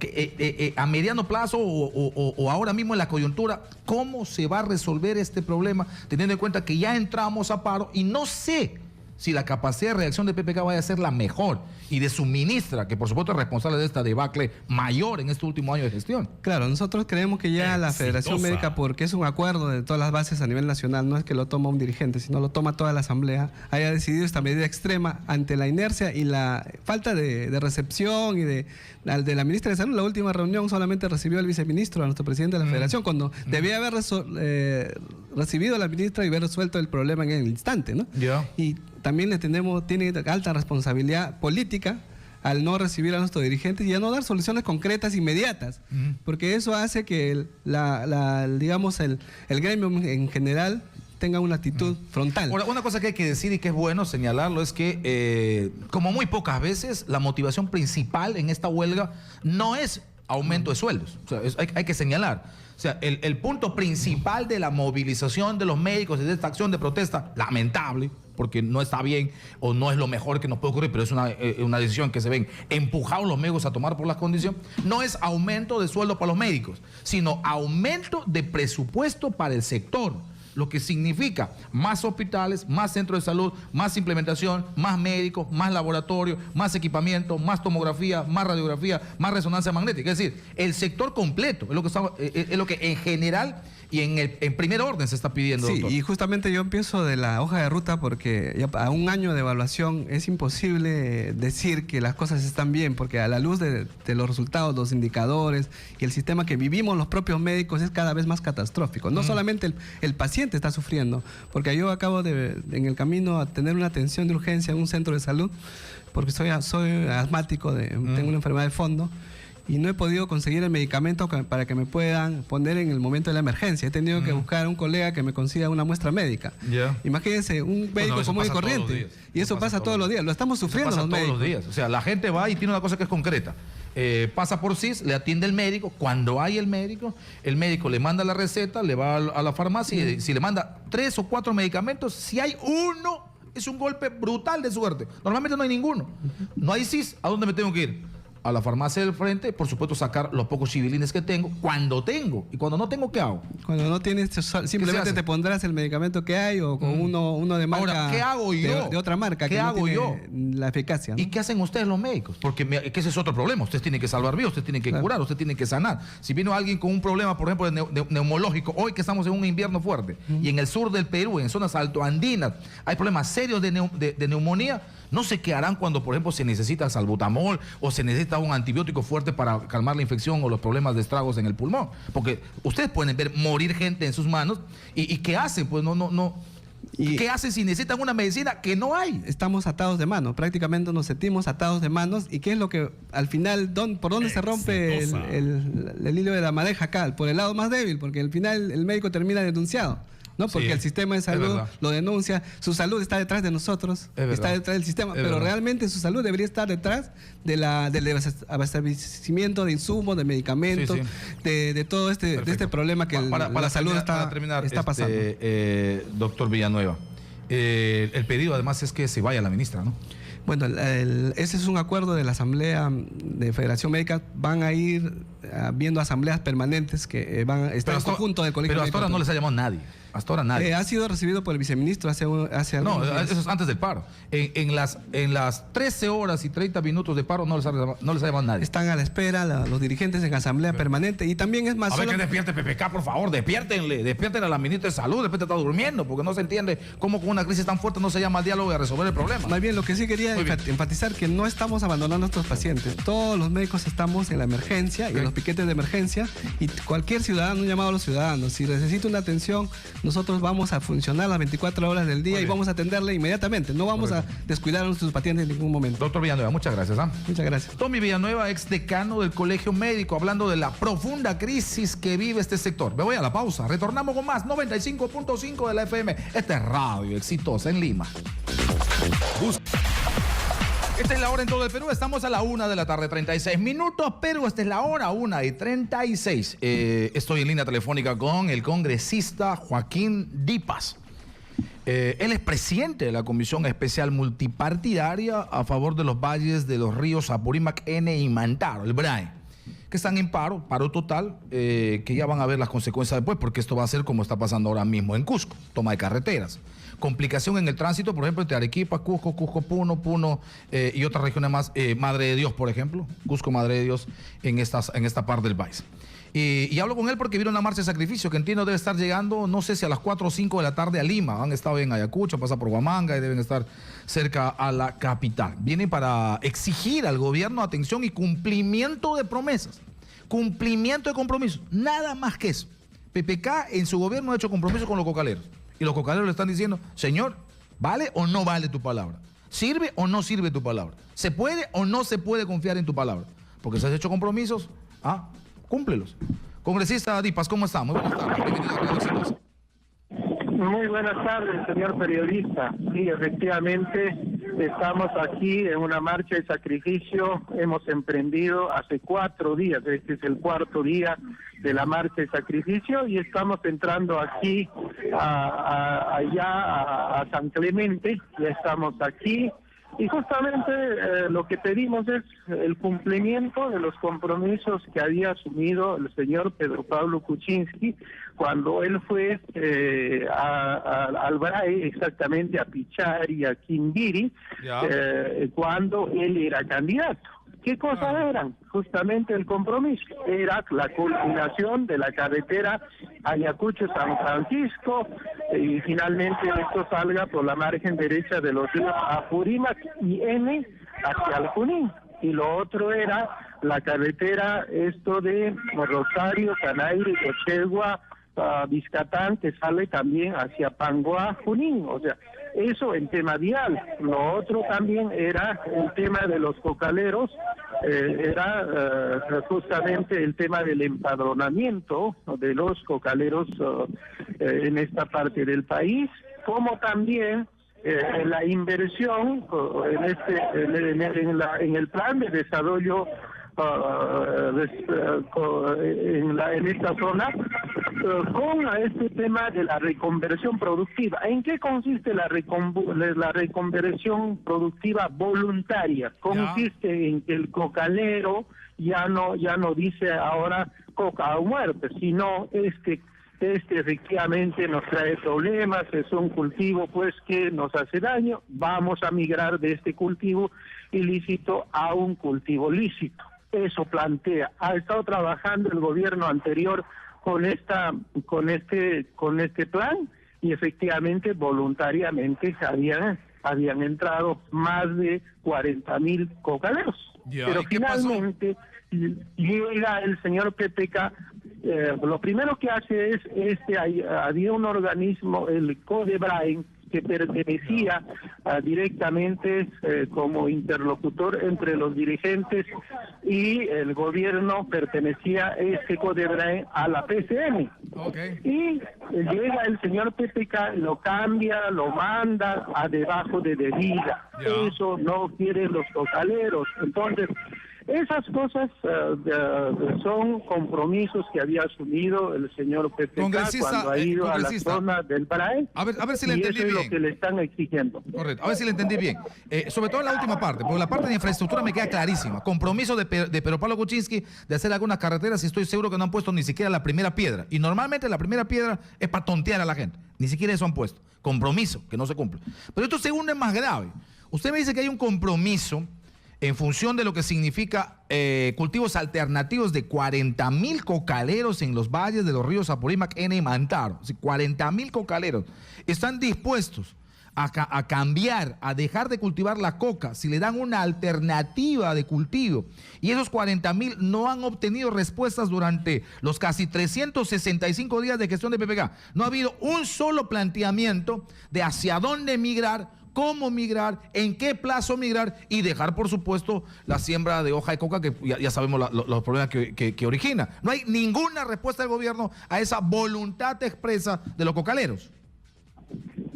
A mediano plazo o ahora mismo en la coyuntura, ¿cómo se va a resolver este problema teniendo en cuenta que ya entramos a paro y no sé si la capacidad de reacción de PPK vaya a ser la mejor y de su ministra, que por supuesto es responsable de esta debacle mayor en este último año de gestión? Claro, nosotros creemos que ya la Federación Médica, porque es un acuerdo de todas las bases a nivel nacional, no es que lo toma un dirigente, sino lo toma toda la Asamblea, haya decidido esta medida extrema ante la inercia y la falta de recepción y de la ministra de Salud. La última reunión solamente recibió al viceministro, a nuestro presidente de la Federación, cuando debía haber recibido a la ministra y haber resuelto el problema en el instante, ¿no? Y también tiene alta responsabilidad política al no recibir a nuestros dirigentes y a no dar soluciones concretas inmediatas, porque eso hace que digamos el gremio en general tenga una actitud frontal. Ahora, una cosa que hay que decir y que es bueno señalarlo es que, como muy pocas veces, la motivación principal en esta huelga no es aumento de sueldos. O sea, hay que señalar. O sea, el punto principal de la movilización de los médicos y de esta acción de protesta, lamentable, porque no está bien o no es lo mejor que nos puede ocurrir, pero es una decisión que se ven empujados los médicos a tomar por las condiciones, no es aumento de sueldo para los médicos, sino aumento de presupuesto para el sector. Lo que significa más hospitales, más centros de salud, más implementación, más médicos, más laboratorios, más equipamiento, más tomografía, más radiografía, más resonancia magnética. Es decir, el sector completo es lo que en general y en primer orden se está pidiendo. Sí, doctor. Y justamente yo empiezo de la hoja de ruta porque ya a un año de evaluación es imposible decir que las cosas están bien, porque a la luz de los resultados, los indicadores y el sistema que vivimos los propios médicos es cada vez más catastrófico. No solamente el paciente está sufriendo, porque yo acabo en el camino a tener una atención de urgencia en un centro de salud, porque soy asmático, tengo una enfermedad de fondo, y no he podido conseguir el medicamento para que me puedan poner en el momento de la emergencia. He tenido que buscar a un colega que me consiga una muestra médica. Imagínense, un médico común y corriente. Y eso pasa todos los días. Lo estamos sufriendo los médicos. Todos los días. O sea, la gente va y tiene una cosa que es concreta. Pasa por CIS, le atiende el médico. Cuando hay el médico le manda la receta, le va a la farmacia y si le manda 3 o 4 medicamentos, si hay uno, es un golpe brutal de suerte. Normalmente no hay ninguno. No hay CIS, ¿a dónde me tengo que ir? a la farmacia del frente, por supuesto sacar los pocos chivilines que tengo, cuando tengo. Y cuando no tengo, ¿qué hago? Cuando no tienes, simplemente te pondrás el medicamento que hay o con uno de marca. Ahora, ¿qué hago yo? De otra marca. ¿Qué que hago no tiene yo? La eficacia, ¿no? ¿Y qué hacen ustedes los médicos? Porque que ese es otro problema. Ustedes tienen que salvar vidas, ustedes tienen que curar, ustedes tienen que sanar. Si vino alguien con un problema, por ejemplo, de neumológico, hoy que estamos en un invierno fuerte, y en el sur del Perú, en zonas altoandinas, hay problemas serios de neumonía, no sé qué harán cuando, por ejemplo, se necesita salbutamol o se necesita un antibiótico fuerte para calmar la infección o los problemas de estragos en el pulmón. Porque ustedes pueden ver morir gente en sus manos y ¿qué hacen? Pues ¿qué hacen si necesitan una medicina que no hay? Estamos atados de manos, prácticamente nos sentimos atados de manos. ¿Y qué es lo que al final, por dónde se rompe el hilo de la madeja acá? Por el lado más débil, porque al final el médico termina denunciado. ¿No? Porque el sistema de salud lo denuncia, su salud está detrás de nosotros, está detrás del sistema, pero realmente su salud debería estar detrás del abastecimiento de insumos, de medicamentos, de todo este problema que la salud está pasando. Doctor Villanueva, el pedido además es que se vaya la ministra, ¿no? Bueno, ese es un acuerdo de la Asamblea de Federación Médica. Van a ir viendo asambleas permanentes que van a estar en conjunto del Colegio Médico. Pero hasta ahora no les ha llamado nadie. Hasta ahora nadie. Ha sido recibido por el viceministro hace algunos días. Eso es antes del paro. En las 13 horas y 30 minutos de paro no les ha llamado nadie. Están a la espera los dirigentes en asamblea permanente y también es más... A ver que despierte PPK, por favor, despierten a la ministra de Salud, de repente está durmiendo, porque no se entiende cómo con una crisis tan fuerte no se llama al diálogo y a resolver el problema. Más bien, lo que sí quería enfatizar que no estamos abandonando a nuestros pacientes. Todos los médicos estamos en la emergencia y en los piquetes de emergencia, y cualquier ciudadano, un llamado a los ciudadanos, si necesita una atención, nosotros vamos a funcionar las 24 horas del día y vamos a atenderle inmediatamente. No vamos a descuidar a nuestros pacientes en ningún momento. Doctor Villanueva, muchas gracias. Muchas gracias. Tommy Villanueva, ex decano del Colegio Médico, hablando de la profunda crisis que vive este sector. Me voy a la pausa. Retornamos con más 95.5 de la FM. Esta es Radio Exitosa en Lima. Esta es la hora en todo el Perú. Estamos a la 1 de la tarde, 36 minutos, pero esta es la hora 1:36. Estoy en línea telefónica con el congresista Joaquín Dipas. Él es presidente de la Comisión Especial Multipartidaria a favor de los valles de los ríos Apurímac, N y Mantaro, el BRAE, que están en paro total, que ya van a ver las consecuencias después, porque esto va a ser como está pasando ahora mismo en Cusco, toma de carreteras. Complicación en el tránsito, por ejemplo, entre Arequipa, Cusco, Puno y otras regiones más, Madre de Dios, por ejemplo, Cusco, Madre de Dios, en esta parte del país. Y hablo con él porque vino una marcha de sacrificio que entiendo debe estar llegando, no sé si a las 4 o 5 de la tarde a Lima. Han estado en Ayacucho, pasan por Huamanga y deben estar cerca a la capital. Vienen para exigir al gobierno atención y cumplimiento de promesas, cumplimiento de compromisos, nada más que eso. PPK en su gobierno ha hecho compromisos con los cocaleros. Y los cocaleros le están diciendo, señor, ¿vale o no vale tu palabra? ¿Sirve o no sirve tu palabra? ¿Se puede o no se puede confiar en tu palabra? Porque si has hecho compromisos, cúmplelos. Congresista Dipas, ¿cómo está? Muy buenas tardes. Bienvenido a Radio Exitosa. Muy buenas tardes, señor periodista. Sí, efectivamente, estamos aquí en una marcha de sacrificio. Hemos emprendido hace 4 días, este es el 4.º día de la marcha de sacrificio, y estamos entrando aquí allá a San Clemente. Ya estamos aquí. Y justamente lo que pedimos es el cumplimiento de los compromisos que había asumido el señor Pedro Pablo Kuczynski cuando él fue al BRAE, exactamente a Pichari, a Quindiri, cuando él era candidato. ¿Qué cosas eran? Justamente el compromiso. Era la culminación de la carretera Ayacucho-San Francisco, y finalmente esto salga por la margen derecha de los ríos Apurímac y N hacia el Junín. Y lo otro era la carretera de Rosario, Canaire, Ochegua, Vizcatán, que sale también hacia Panguá, Junín. O sea, eso en tema vial. Lo otro también era el tema de los cocaleros, era justamente el tema del empadronamiento de los cocaleros en esta parte del país, como también la inversión en el plan de desarrollo en esta zona con este tema de la reconversión productiva. ¿En qué consiste la reconversión productiva voluntaria? Consiste en que el cocalero ya no dice ahora coca o muerte, sino este efectivamente nos trae problemas, es un cultivo pues que nos hace daño, vamos a migrar de este cultivo ilícito a un cultivo lícito. Eso plantea. Ha estado trabajando el gobierno anterior con este plan y efectivamente voluntariamente habían entrado más de 40.000 cocaleros. Pero finalmente llega el señor PPK. Lo primero que hace es había un organismo, el Codebrain, que pertenecía directamente como interlocutor entre los dirigentes y el gobierno, pertenecía Codebrain a la PCM. Y llega el señor PPK, lo cambia, lo manda a debajo de debida. Eso no quieren los cocaleros. Entonces, esas cosas son compromisos que había asumido el señor PPK cuando ha ido a la zona del BRAE. A ver si le entendí bien. Eso es lo que le están exigiendo. Correcto, a ver si le entendí bien. Sobre todo en la última parte, porque la parte de infraestructura me queda clarísima. Compromiso de Pedro Pablo Kuczynski de hacer algunas carreteras y estoy seguro que no han puesto ni siquiera la primera piedra. Y normalmente la primera piedra es para tontear a la gente. Ni siquiera eso han puesto. Compromiso, que no se cumple. Pero esto segundo es más grave. Usted me dice que hay un compromiso en función de lo que significa cultivos alternativos de 40.000 cocaleros en los valles de los ríos Apurímac, N y Mantaro. 40.000 cocaleros están dispuestos a cambiar, a dejar de cultivar la coca si le dan una alternativa de cultivo. Y esos 40.000 no han obtenido respuestas durante los casi 365 días de gestión de PPK. No ha habido un solo planteamiento de hacia dónde migrar, cómo migrar, en qué plazo migrar y dejar, por supuesto, la siembra de hoja de coca, que ya sabemos los problemas que origina. No hay ninguna respuesta del gobierno a esa voluntad expresa de los cocaleros.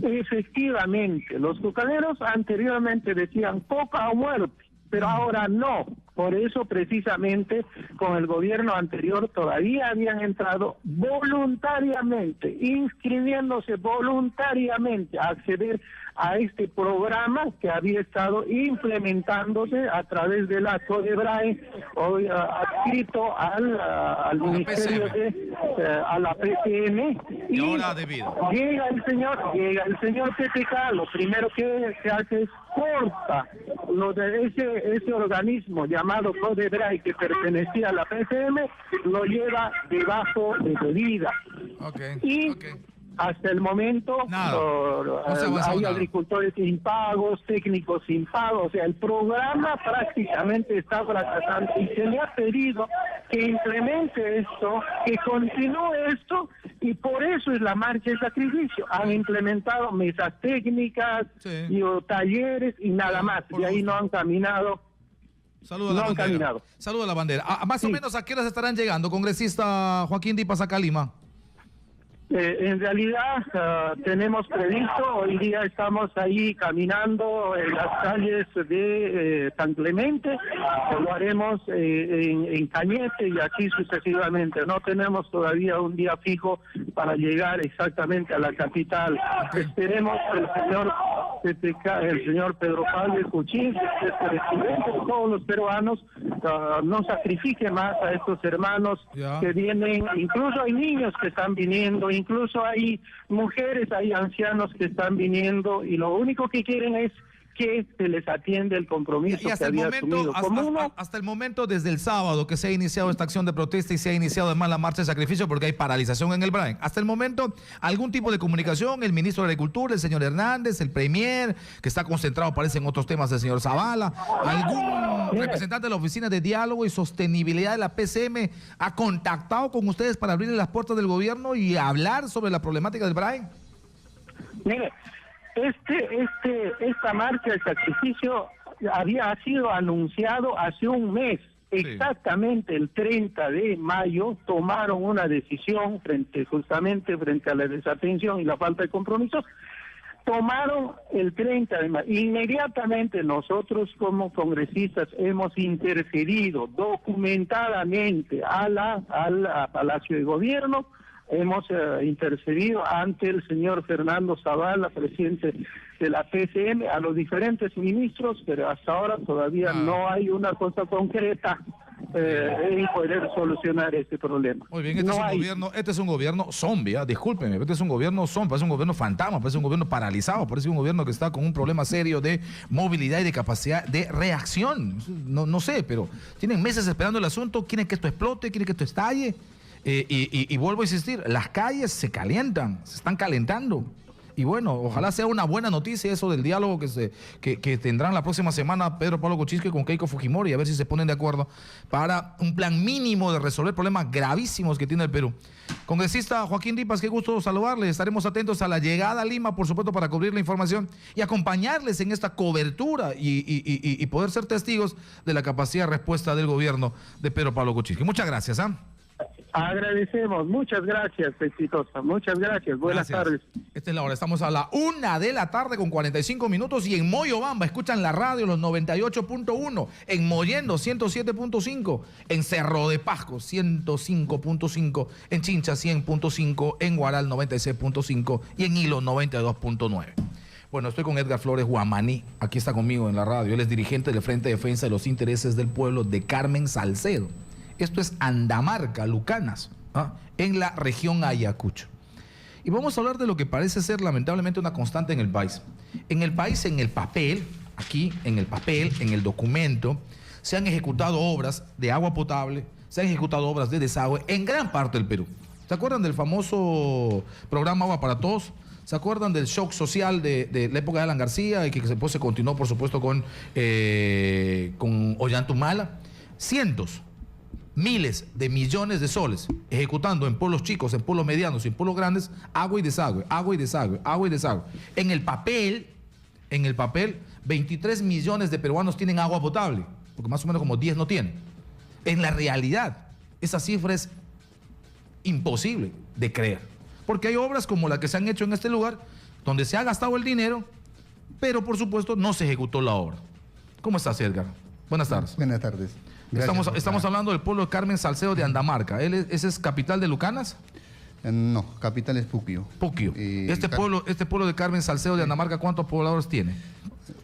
Efectivamente, los cocaleros anteriormente decían coca o muerte, pero ahora no. Por eso, precisamente, con el gobierno anterior todavía habían entrado voluntariamente, inscribiéndose voluntariamente a acceder a este programa que había estado implementándose a través de la Codebrae, hoy adscrito al Ministerio a la PCM. Y ahora debido. Llega el señor PPK, lo primero que hace es corta lo de ese organismo llamado Codebrae que pertenecía a la PCM, lo lleva debajo de medida. Hasta el momento hay agricultores impagos, técnicos impagos, o sea, el programa prácticamente está fracasando y se le ha pedido que implemente esto, que continúe esto, y por eso es la marcha de sacrificio. Han implementado mesas técnicas y talleres y nada más, y ahí no han caminado. Saludos a la bandera. Saludos a la bandera. Más o menos, ¿a qué horas estarán llegando, congresista Joaquín Dipa Sacalima? En realidad tenemos previsto, hoy día estamos ahí caminando en las calles de San Clemente, lo haremos en Cañete y así sucesivamente. No tenemos todavía un día fijo para llegar exactamente a la capital. Esperemos que el señor Pedro Pablo Kuczynski, el presidente de todos los peruanos, no sacrifique más a estos hermanos que vienen. Incluso hay niños que están viniendo, incluso hay mujeres, hay ancianos que están viniendo y lo único que quieren es que se les atiende el compromiso que había asumido. Hasta el momento, desde el sábado que se ha iniciado esta acción de protesta y se ha iniciado además la marcha de sacrificio porque hay paralización en el BRAE, hasta el momento, ¿algún tipo de comunicación? El ministro de Agricultura, el señor Hernández, el premier, que está concentrado parece en otros temas del señor Zavala, ¿algún representante de la Oficina de Diálogo y Sostenibilidad de la PCM ha contactado con ustedes para abrirle las puertas del gobierno y hablar sobre la problemática del BRAE? Mire, esta marcha de sacrificio había sido anunciado hace un mes. Exactamente el 30 de mayo tomaron una decisión justamente frente a la desatención y la falta de compromisos tomaron el 30 de mayo. Inmediatamente nosotros como congresistas hemos intercedido documentadamente al Palacio de Gobierno, hemos intercedido ante el señor Fernando Zavala, presidente de la PCM, a los diferentes ministros, pero hasta ahora todavía no hay una cosa concreta en poder solucionar este problema. Muy bien, este es un gobierno zombie, discúlpeme, este es un gobierno zombie, parece un gobierno fantasma, parece un gobierno paralizado, parece un gobierno que está con un problema serio de movilidad y de capacidad de reacción. No sé, pero tienen meses esperando el asunto, quieren que esto explote, quieren que esto estalle. Y vuelvo a insistir, las calles se calientan, se están calentando. Y bueno, ojalá sea una buena noticia eso del diálogo que tendrán la próxima semana Pedro Pablo Kuczynski con Keiko Fujimori, a ver si se ponen de acuerdo para un plan mínimo de resolver problemas gravísimos que tiene el Perú. Congresista Joaquín Ripas, qué gusto saludarle. Estaremos atentos a la llegada a Lima, por supuesto, para cubrir la información y acompañarles en esta cobertura y poder ser testigos de la capacidad de respuesta del gobierno de Pedro Pablo Kuczynski. Muchas gracias. Agradecemos, muchas gracias, Exitosa, muchas gracias, buenas tardes. Esta es la hora, estamos a la 1 de la tarde con 45 minutos y en Moyobamba escuchan la radio los 98.1, en Mollendo 107.5, en Cerro de Pasco 105.5, en Chincha 100.5, en Guaral 96.5 y en Hilo 92.9. Bueno, estoy con Edgar Flores Guamaní, aquí está conmigo en la radio, él es dirigente del Frente de Defensa de los Intereses del Pueblo de Carmen Salcedo. Esto es Andamarca, Lucanas, en la región Ayacucho. Y vamos a hablar de lo que parece ser lamentablemente una constante en el país. En el país, en el papel, aquí, en el papel, en el documento, se han ejecutado obras de agua potable, se han ejecutado obras de desagüe en gran parte del Perú. ¿Se acuerdan del famoso programa Agua para Todos? ¿Se acuerdan del shock social de la época de Alan García y que después se continuó, por supuesto, con Ollantumala? Cientos, miles de millones de soles ejecutando en pueblos chicos, en pueblos medianos y en pueblos grandes, agua y desagüe, agua y desagüe, agua y desagüe. En el papel, 23 millones de peruanos tienen agua potable, porque más o menos como 10 no tienen. En la realidad, esa cifra es imposible de creer, porque hay obras como la que se han hecho en este lugar, donde se ha gastado el dinero, pero por supuesto no se ejecutó la obra. ¿Cómo estás, Edgar? Buenas tardes. Buenas tardes. Estamos hablando del pueblo de Carmen Salcedo de Andamarca. ¿Ese es capital de Lucanas? No, capital es Puquio. Puquio. Este pueblo de Carmen Salcedo de Andamarca, ¿cuántos pobladores tiene?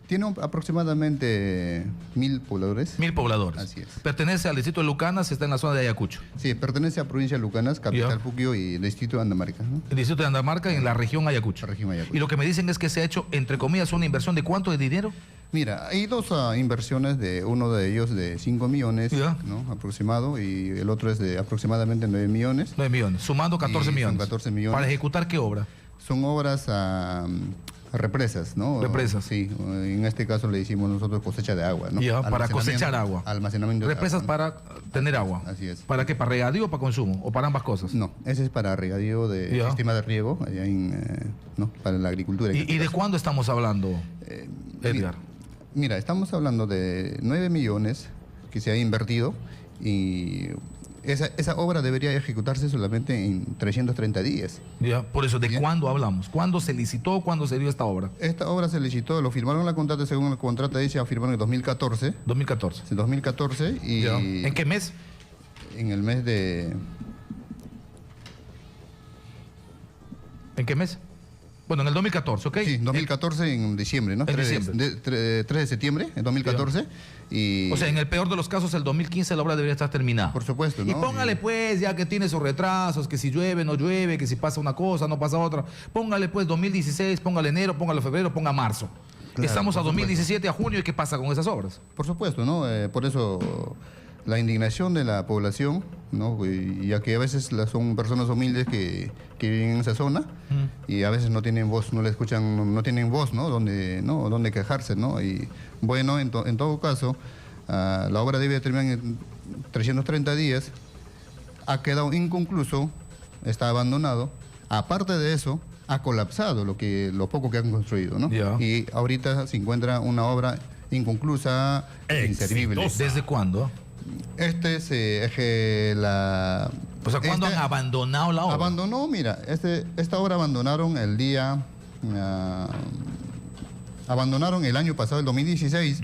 Tiene aproximadamente 1000 pobladores. 1000 pobladores. Así es. Pertenece al distrito de Lucanas, está en la zona de Ayacucho. Sí, pertenece a provincia de Lucanas, capital Puquio y el distrito de Andamarca, ¿no? El distrito de Andamarca en la región Ayacucho. Y lo que me dicen es que se ha hecho, entre comillas, una inversión de ¿cuánto de dinero? Mira, hay dos inversiones, uno de ellos de 5 millones, ¿no? Aproximado, y el otro es de aproximadamente 9 millones. 9 millones, sumando 14 millones. 14 millones. ¿Para ejecutar qué obra? Son obras a represas, ¿no? Represas. Sí, en este caso le hicimos nosotros cosecha de agua, ¿no? Para cosechar agua. Almacenamiento de represas agua. Para tener agua. Así es. ¿Para qué? ¿Para regadío o para consumo? ¿O para ambas cosas? No, ese es para regadío de sistema de riego, allá ¿no? Para la agricultura. ¿Y de cuándo estamos hablando, Edgar? Mira, estamos hablando de 9 millones que se ha invertido y esa obra debería ejecutarse solamente en 330 días. Ya, por eso, ¿de cuándo hablamos? ¿Cuándo se licitó? ¿Cuándo se dio esta obra? Esta obra se licitó, lo firmaron la contrata, según el contrato dice, se firmaron en 2014. 2014. En 2014 y... Ya. ¿En qué mes? En el mes de... ¿En qué mes? Bueno, en el 2014, ¿ok? Sí, 2014 en diciembre, ¿no? 3 de septiembre, en 2014. Y... O sea, en el peor de los casos, el 2015 la obra debería estar terminada. Por supuesto, ¿no? Y póngale pues, ya que tiene sus retrasos, que si llueve, no llueve, que si pasa una cosa, no pasa otra. Póngale pues 2016, póngale enero, póngale febrero, ponga marzo. Claro, estamos a 2017, a junio, ¿y qué pasa con esas obras? Por supuesto, ¿no? Por eso... La indignación de la población, ¿no? Ya que a veces son personas humildes que viven en esa zona y a veces no tienen voz, no le escuchan, no tienen voz, ¿no? Donde quejarse, ¿no? Y bueno, en todo caso, la obra debe terminar en 330 días, ha quedado inconcluso, está abandonado. Aparte de eso, ha colapsado lo poco que han construido, ¿no? Y ahorita se encuentra una obra inconclusa, inservible. ¿Desde cuándo? O sea, ¿cuándo han abandonado la obra? Abandonó, mira, esta obra abandonaron el día abandonaron el año pasado, el 2016.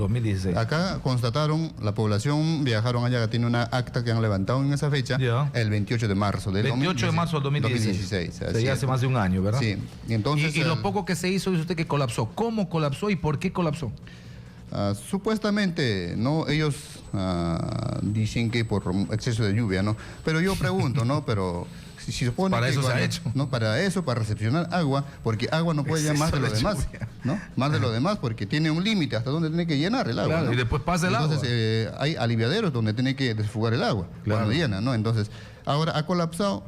Acá constataron, la población viajaron allá, tiene una acta que han levantado en esa fecha, el 28 de marzo del 28 de marzo del 2016. Ya hace más de un año, ¿verdad? Sí. Entonces, y lo poco que se hizo, dice usted que colapsó. ¿Cómo colapsó y por qué colapsó? Supuestamente, ¿no? Ellos dicen que por exceso de lluvia, ¿no? Pero yo pregunto, ¿no? Pero si supone para que eso se ha hecho. ¿no? Para eso, para recepcionar agua, porque agua no puede llenar más de lo demás, ¿no? Más de lo demás, porque tiene un límite hasta donde tiene que llenar el agua. Claro, ¿no? y después pasa el agua. Entonces, hay aliviaderos donde tiene que desfugar el agua cuando llena, ¿no? Entonces, ahora ha colapsado.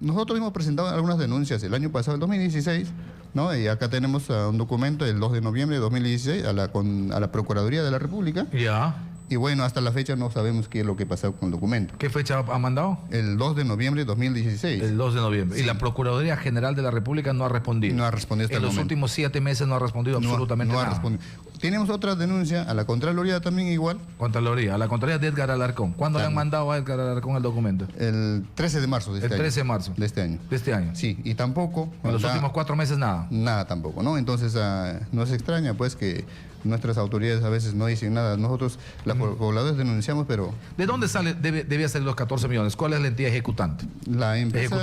Nosotros hemos presentado algunas denuncias el año pasado, el 2016, ¿no? Y acá tenemos un documento el 2 de noviembre de 2016 a la Procuraduría de la República. Ya. Y bueno, hasta la fecha no sabemos qué es lo que pasó con el documento. ¿Qué fecha ha mandado? El 2 de noviembre de 2016. El 2 de noviembre. Sí. Y la Procuraduría General de la República no ha respondido. No ha respondido hasta el momento. En los últimos 7 meses no ha respondido absolutamente nada. No ha respondido. Tenemos otra denuncia a la Contraloría también igual. Contraloría, a la Contraloría de Edgar Alarcón. ¿Cuándo le han mandado a Edgar Alarcón el documento? El 13 de marzo de este año. El 13 de marzo. De este año. De este año. Sí, y tampoco... En los últimos 4 meses nada. Nada tampoco, ¿no? Entonces nos extraña pues que nuestras autoridades a veces no dicen nada. Nosotros, los pobladores, denunciamos, pero... ¿De dónde debía salir los 14 millones? ¿Cuál es la entidad ejecutante? La empresa,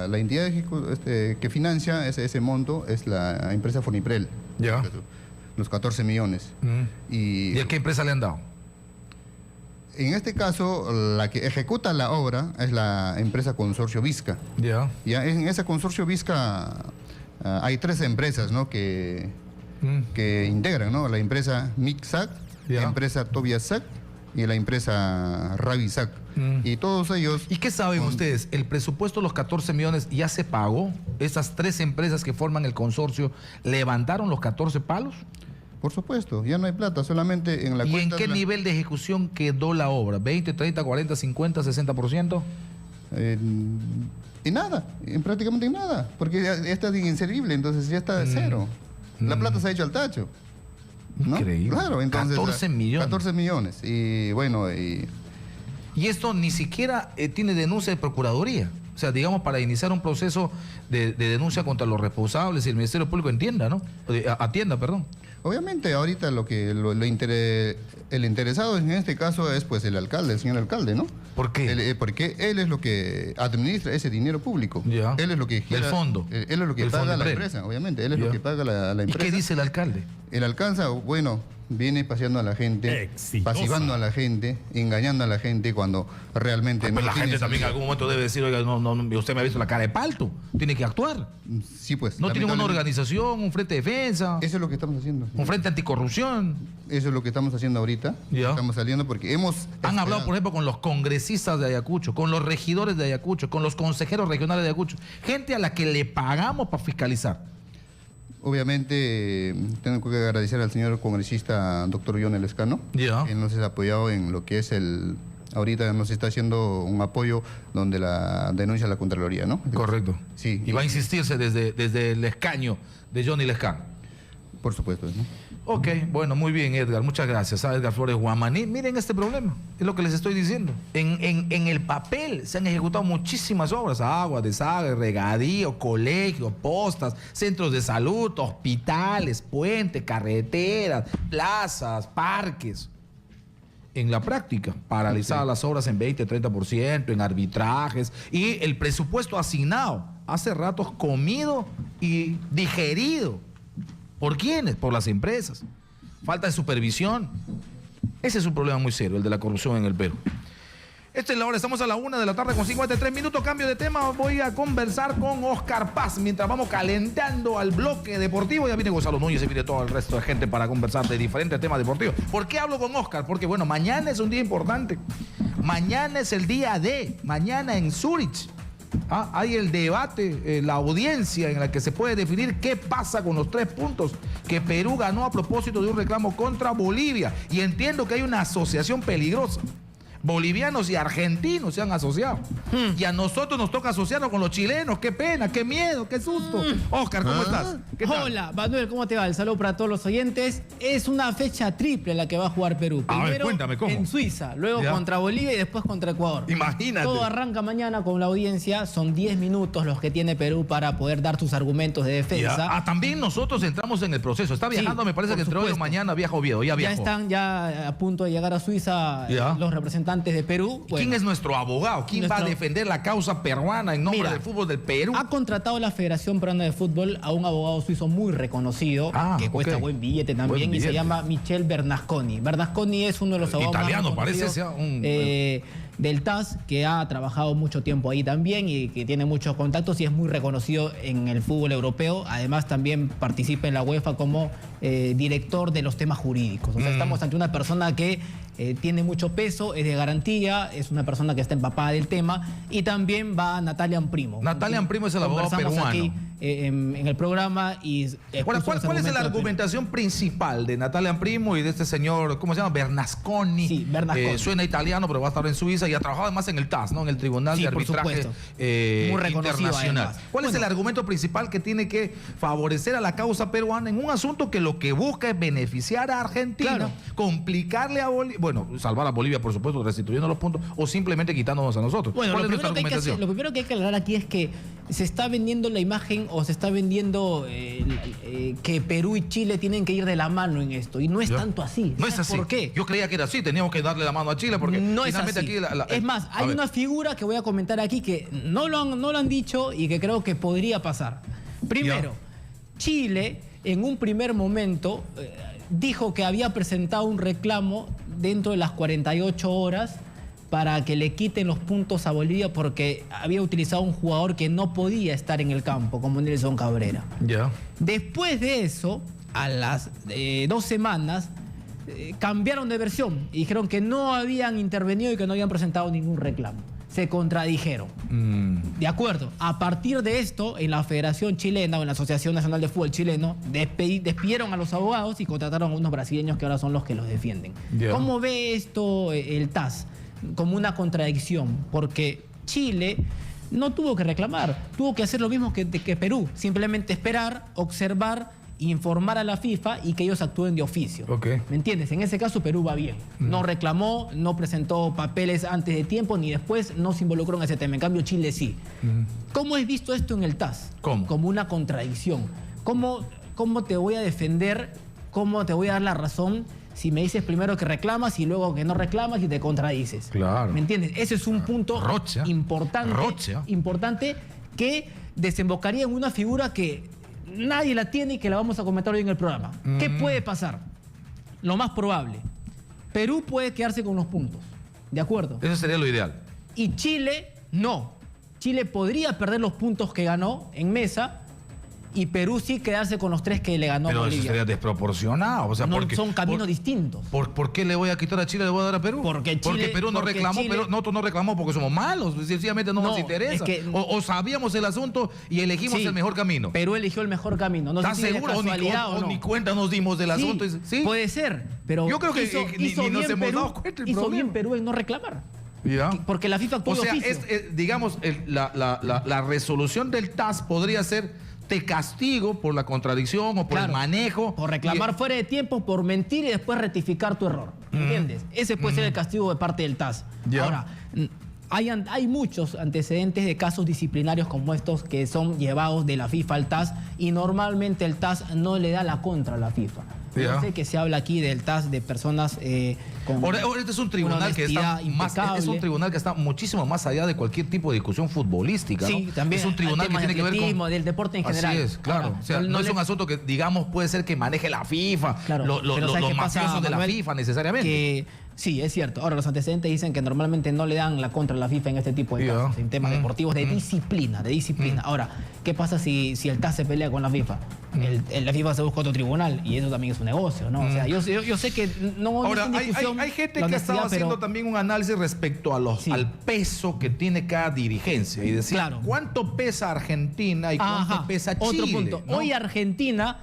la entidad que financia ese monto es la empresa Foniprel. Ya. Los 14 millones. ¿Y a qué empresa le han dado? En este caso, la que ejecuta la obra es la empresa Consorcio Vizca. Ya. En ese Consorcio Vizca hay 3 empresas, ¿no? que integran, ¿no? La empresa MICSAC, la empresa Tobiasac y la empresa Ravisac. Y todos ellos... ¿Y qué saben ustedes? ¿El presupuesto de los 14 millones ya se pagó? ¿Esas 3 empresas que forman el consorcio levantaron los 14 palos? Por supuesto, ya no hay plata, solamente en la ¿Y cuenta... en qué nivel de ejecución quedó la obra? ¿20, 30, 40, 50, 60%? En nada, prácticamente en nada, porque ya está inservible, entonces ya está de cero. La plata se ha hecho al tacho, ¿no? Increíble. Claro, entonces... 14 millones. 14 millones. Y bueno... Y esto ni siquiera tiene denuncia de Procuraduría. O sea, digamos, para iniciar un proceso de denuncia contra los responsables y el Ministerio Público atienda, perdón. Obviamente, ahorita el interesado en este caso es pues el alcalde, el señor alcalde, ¿no? ¿Por qué? Porque él es lo que administra ese dinero público. Ya. Él es lo que gira, del fondo. Él es lo que paga a la empresa, obviamente. Él es lo que paga a la empresa. ¿Y qué dice el alcalde? El alcance, bueno, viene paseando a la gente, pasivando a la gente, engañando a la gente cuando realmente no. Pero la gente también en algún momento debe decir, oiga, usted me ha visto la cara de palto, tiene que actuar. Sí, pues. No tiene una organización, un frente de defensa. Eso es lo que estamos haciendo. Un frente anticorrupción. Eso es lo que estamos haciendo ahorita. Estamos saliendo porque han hablado, por ejemplo, con los congresistas de Ayacucho, con los regidores de Ayacucho, con los consejeros regionales de Ayacucho, gente a la que le pagamos para fiscalizar. Obviamente, tengo que agradecer al señor congresista doctor John Lescano. Él nos ha apoyado en lo que es ahorita nos está haciendo un apoyo donde la denuncia a la Contraloría, ¿no? Correcto. Sí. Y va a insistirse desde el escaño de Johnny Lescano. Por supuesto, ¿no? Ok, bueno, muy bien, Edgar. Muchas gracias a Edgar Flores Guamaní. Miren este problema, es lo que les estoy diciendo. En el papel se han ejecutado muchísimas obras: agua, desagüe, regadío, colegios, postas, centros de salud, hospitales, puentes, carreteras, plazas, parques. En la práctica, paralizadas las obras en 20, 30%, en arbitrajes, y el presupuesto asignado hace ratos comido y digerido. ¿Por quiénes? Por las empresas. Falta de supervisión. Ese es un problema muy serio, el de la corrupción en el Perú. Esta es la hora, estamos a la 1 de la tarde con 53 minutos. Cambio de tema, voy a conversar con Oscar Paz mientras vamos calentando al bloque deportivo. Ya viene Gonzalo Núñez y viene todo el resto de gente para conversar de diferentes temas deportivos. ¿Por qué hablo con Oscar? Porque bueno, mañana es un día importante. Mañana es el día D. Mañana en Zúrich hay el debate, la audiencia en la que se puede definir qué pasa con los 3 puntos que Perú ganó a propósito de un reclamo contra Bolivia. Y entiendo que hay una asociación peligrosa. bolivianos y argentinos se han asociado. Y a nosotros nos toca asociarnos con los chilenos. Qué pena, qué miedo, qué susto. Oscar, ¿cómo estás? ¿Qué tal? Hola, Manuel, ¿cómo te va? El saludo para todos los oyentes. Es una fecha triple la que va a jugar Perú. A ver, Primero cuéntame, ¿cómo? en Suiza, luego contra Bolivia y después contra Ecuador. Imagínate. Todo arranca mañana con la audiencia. Son 10 minutos los que tiene Perú para poder dar sus argumentos de defensa. También nosotros entramos en el proceso. Está viajando, me parece que entre hoy o mañana viaja Oviedo. Ya viajó. Ya están ya a punto de llegar a Suiza los representantes de Perú. ¿Quién es nuestro abogado? ¿Quién va a defender la causa peruana en nombre del fútbol del Perú? Ha contratado la Federación Peruana de Fútbol a un abogado suizo muy reconocido, que cuesta buen billete también, y se llama Michel Bernasconi. Bernasconi es uno de los abogados italiano, más parece del TAS, que ha trabajado mucho tiempo ahí también y que tiene muchos contactos y es muy reconocido en el fútbol europeo. Además, también participa en la UEFA como director de los temas jurídicos. O sea, estamos ante una persona que tiene mucho peso, es de garantía, es una persona que está empapada del tema. Y también va Natalia Amprimo. Natalia Amprimo es el abogado peruano. Aquí en el programa. ¿Cuál es la argumentación principal de Natalia Amprimo y de este señor, ¿cómo se llama? Bernasconi. Sí, Bernasconi. Suena italiano, pero va a estar en Suiza y ha trabajado además en el TAS, ¿no? En el Tribunal de Arbitraje muy Internacional. además. ¿Cuál es el argumento principal que tiene que favorecer a la causa peruana en un asunto que lo que busca es beneficiar a Argentina, complicarle a Bolivia, bueno, salvar a Bolivia, por supuesto, restituyendo los puntos, o simplemente quitándonos a nosotros? Bueno, ¿Cuál lo es nuestra argumentación? lo primero que hay que aclarar aquí es que se está vendiendo la imagen o se está vendiendo que Perú y Chile tienen que ir de la mano en esto, y no es tanto así. No es así. ¿Por qué? Yo creía que era así, teníamos que darle la mano a Chile porque no finalmente es así. Aquí es más, hay una figura que voy a comentar aquí que no lo han dicho y que creo que podría pasar. Primero, Chile en un primer momento dijo que había presentado un reclamo dentro de las 48 horas para que le quiten los puntos a Bolivia porque había utilizado un jugador que no podía estar en el campo, como Nelson Cabrera. Después de eso, a las 2 semanas, cambiaron de versión y dijeron que no habían intervenido y que no habían presentado ningún reclamo. Se contradijeron. De acuerdo. A partir de esto, en la Federación Chilena o en la Asociación Nacional de Fútbol Chileno, despidieron a los abogados y contrataron a unos brasileños que ahora son los que los defienden. ¿Cómo ve esto el TAS? Como una contradicción, porque Chile no tuvo que reclamar, tuvo que hacer lo mismo que Perú, simplemente esperar, observar, informar a la FIFA y que ellos actúen de oficio. ¿Me entiendes? En ese caso Perú va bien. No reclamó, no presentó papeles antes de tiempo ni después, no se involucró en ese tema. En cambio Chile sí. ¿Cómo es visto esto en el TAS? Como una contradicción. ¿Cómo te voy a defender? ¿Cómo te voy a dar la razón si me dices primero que reclamas y luego que no reclamas y te contradices? Claro. ¿Me entiendes? Ese es un punto importante que desembocaría en una figura que nadie la tiene y que la vamos a comentar hoy en el programa. ¿Qué puede pasar? Lo más probable. Perú puede quedarse con los puntos. ¿De acuerdo? Eso sería lo ideal. Y Chile, no. Chile podría perder los puntos que ganó en mesa y Perú sí quedarse con los 3 que le ganó a Bolivia. Pero eso sería desproporcionado. O sea, no, son caminos distintos. ¿Por qué le voy a quitar a Chile y le voy a dar a Perú? Porque Perú no reclamó, pero nosotros no reclamamos porque somos malos. Sencillamente no nos interesa. O sabíamos el asunto y elegimos el mejor camino. Perú eligió el mejor camino. No ¿Estás seguro? O ni cuenta nos dimos del asunto. ¿Sí? Puede ser, pero yo creo que hizo ni nos bien hemos Perú, dado cuenta hizo bien Perú en no reclamar. Porque la FIFA actuó de oficio. Digamos, la resolución del TAS podría ser: te castigo por la contradicción o por el manejo. Por reclamar fuera de tiempo, por mentir y después rectificar tu error. ¿Entiendes? Ese puede ser el castigo de parte del TAS. Ahora, hay muchos antecedentes de casos disciplinarios como estos que son llevados de la FIFA al TAS y normalmente el TAS no le da la contra a la FIFA. Yo sé que se habla aquí del TAS de personas con ahora este es un tribunal que está muchísimo más allá de cualquier tipo de discusión futbolística. Sí, ¿no? también es un tribunal que tiene que ver con del deporte en general. Así es, claro. Ahora, o sea, no es un asunto que, digamos, puede ser que maneje la FIFA, los mafiosos de la FIFA necesariamente. Sí, es cierto. Ahora, los antecedentes dicen que normalmente no le dan la contra a la FIFA en este tipo de casos, en temas deportivos de disciplina. Ahora, ¿qué pasa si el TAS se pelea con la FIFA? La FIFA se busca otro tribunal y eso también es un negocio, ¿no? O sea, yo sé que no ahora, es discusión. Hay gente que estaba haciendo también un análisis respecto al peso que tiene cada dirigencia y decir, ¿cuánto pesa Argentina y cuánto pesa Chile? Otro punto. ¿No? Hoy Argentina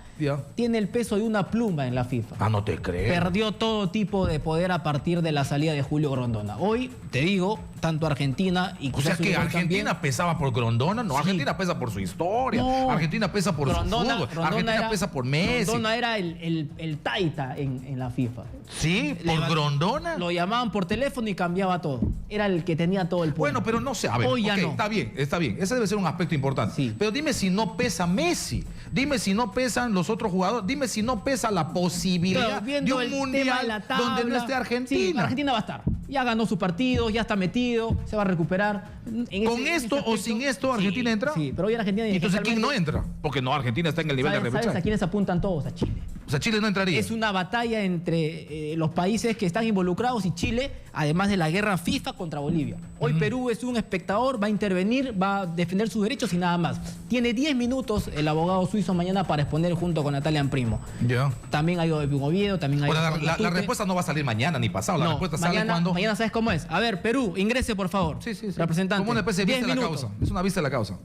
tiene el peso de una pluma en la FIFA. Ah, no te creo. Perdió todo tipo de poder a partir de la salida de Julio Grondona. Hoy, te digo, tanto Argentina y... O sea que Argentina pesaba por Grondona. No, Argentina pesa por su historia. No. Argentina pesa por su fútbol. Argentina pesa por Messi. Grondona era el taita en la FIFA. ¿Sí? ¿Por Grondona? Lo llamaban por teléfono y cambiaba todo. Era el que tenía todo el poder. Bueno, pero no sé. A ver, hoy ya no. Está bien. Ese debe ser un aspecto importante. Sí. Pero dime si no pesa Messi. Dime si no pesan los otros jugadores. Dime si no pesa la posibilidad de un mundial donde no esté Argentina. Sí, Argentina va a estar. Ya ganó sus partidos, ya está metido, se va a recuperar. ¿Con esto o sin esto Argentina entra? Sí, pero hoy Argentina... Entonces, ¿quién no entra? Porque no, Argentina está en el nivel de repechaje. ¿Sabes a quiénes apuntan todos? A Chile. O sea, Chile no entraría. Es una batalla entre los países que están involucrados y Chile, además de la guerra FIFA contra Bolivia. Hoy Perú es un espectador, va a intervenir, va a defender sus derechos y nada más. Tiene 10 minutos el abogado suizo mañana para exponer junto con Natalia Primo. Ya. También ha ido de Oviedo, también ha ido la respuesta no va a salir mañana ni pasado. La respuesta sale cuando... Mañana ¿sabes cómo es? A ver, Perú, ingrese por favor. Sí. Representante. Como una especie de vista de la causa. Es una vista de la causa.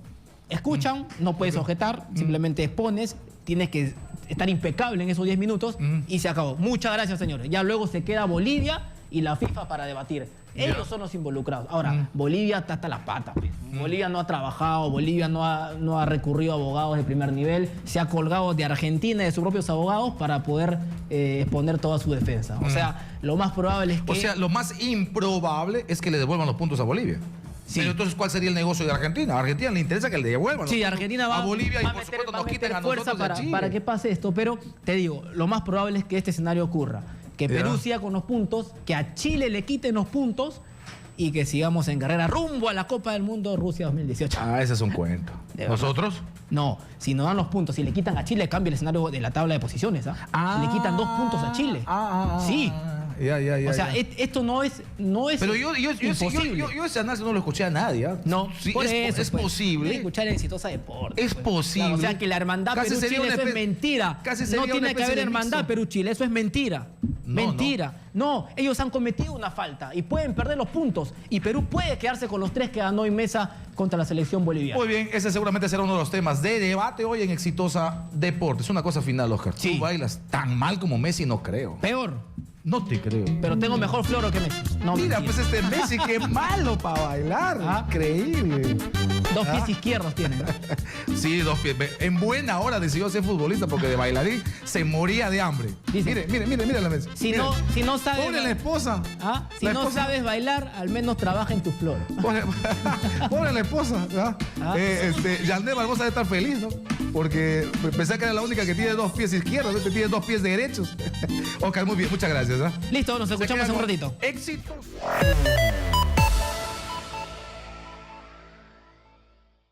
Escuchan, no puedes objetar, simplemente expones, tienes que estar impecable en esos 10 minutos y se acabó. Muchas gracias, señores. Ya luego se queda Bolivia y la FIFA para debatir. Ellos son los involucrados. Ahora, Bolivia está hasta la pata. Bolivia no ha trabajado, Bolivia no ha recurrido a abogados de primer nivel, se ha colgado de Argentina y de sus propios abogados para poder exponer toda su defensa. O sea, lo más probable es que... O sea, lo más improbable es que le devuelvan los puntos a Bolivia. Sí. Pero entonces, ¿cuál sería el negocio de Argentina? A Argentina le interesa que le devuelvan. Sí, Argentina va a Bolivia y va por supuesto nos quiten a fuerza nosotros para que pase esto. Pero te digo, lo más probable es que este escenario ocurra. Que Perú siga con los puntos, que a Chile le quiten los puntos y que sigamos en carrera rumbo a la Copa del Mundo Rusia 2018. Ah, ese es un cuento. ¿Nosotros? No, si no dan los puntos, si le quitan a Chile, cambia el escenario de la tabla de posiciones. Le quitan 2 puntos a Chile. Sí. Ya. O sea, esto no es pero yo ese análisis no lo escuché a nadie. No, sí, es posible. Hay que escuchar en Exitosa Deportes. Es posible. Claro, o sea, que la hermandad Perú-Chile, eso es mentira. No tiene que haber hermandad Perú-Chile, eso es mentira. Mentira. No, ellos han cometido una falta y pueden perder los puntos. Y Perú puede quedarse con los 3 que ganó en mesa contra la selección boliviana. Muy bien, ese seguramente será uno de los temas de debate hoy en Exitosa Deportes. Una cosa final, Oscar. Sí. Tú bailas tan mal como Messi, no creo. Peor. No te creo. Pero tengo mejor floro que Messi. No, mira, pues este Messi, qué malo para bailar. Increíble. 2 pies izquierdos tiene. Sí, 2 pies. En buena hora decidió ser futbolista porque de bailarín se moría de hambre. Dice, mire la Messi. Si no sabes... Pobre la esposa. Si no sabes bailar, al menos trabaja en tu flor. Pobre la esposa. Yandel Barbosa debe estar feliz, ¿no? Porque pensé que era la única que tiene 2 pies izquierdos, que tiene 2 pies derechos. Oscar, muy bien, muchas gracias. Listo, nos escuchamos en un ratito. Éxitos.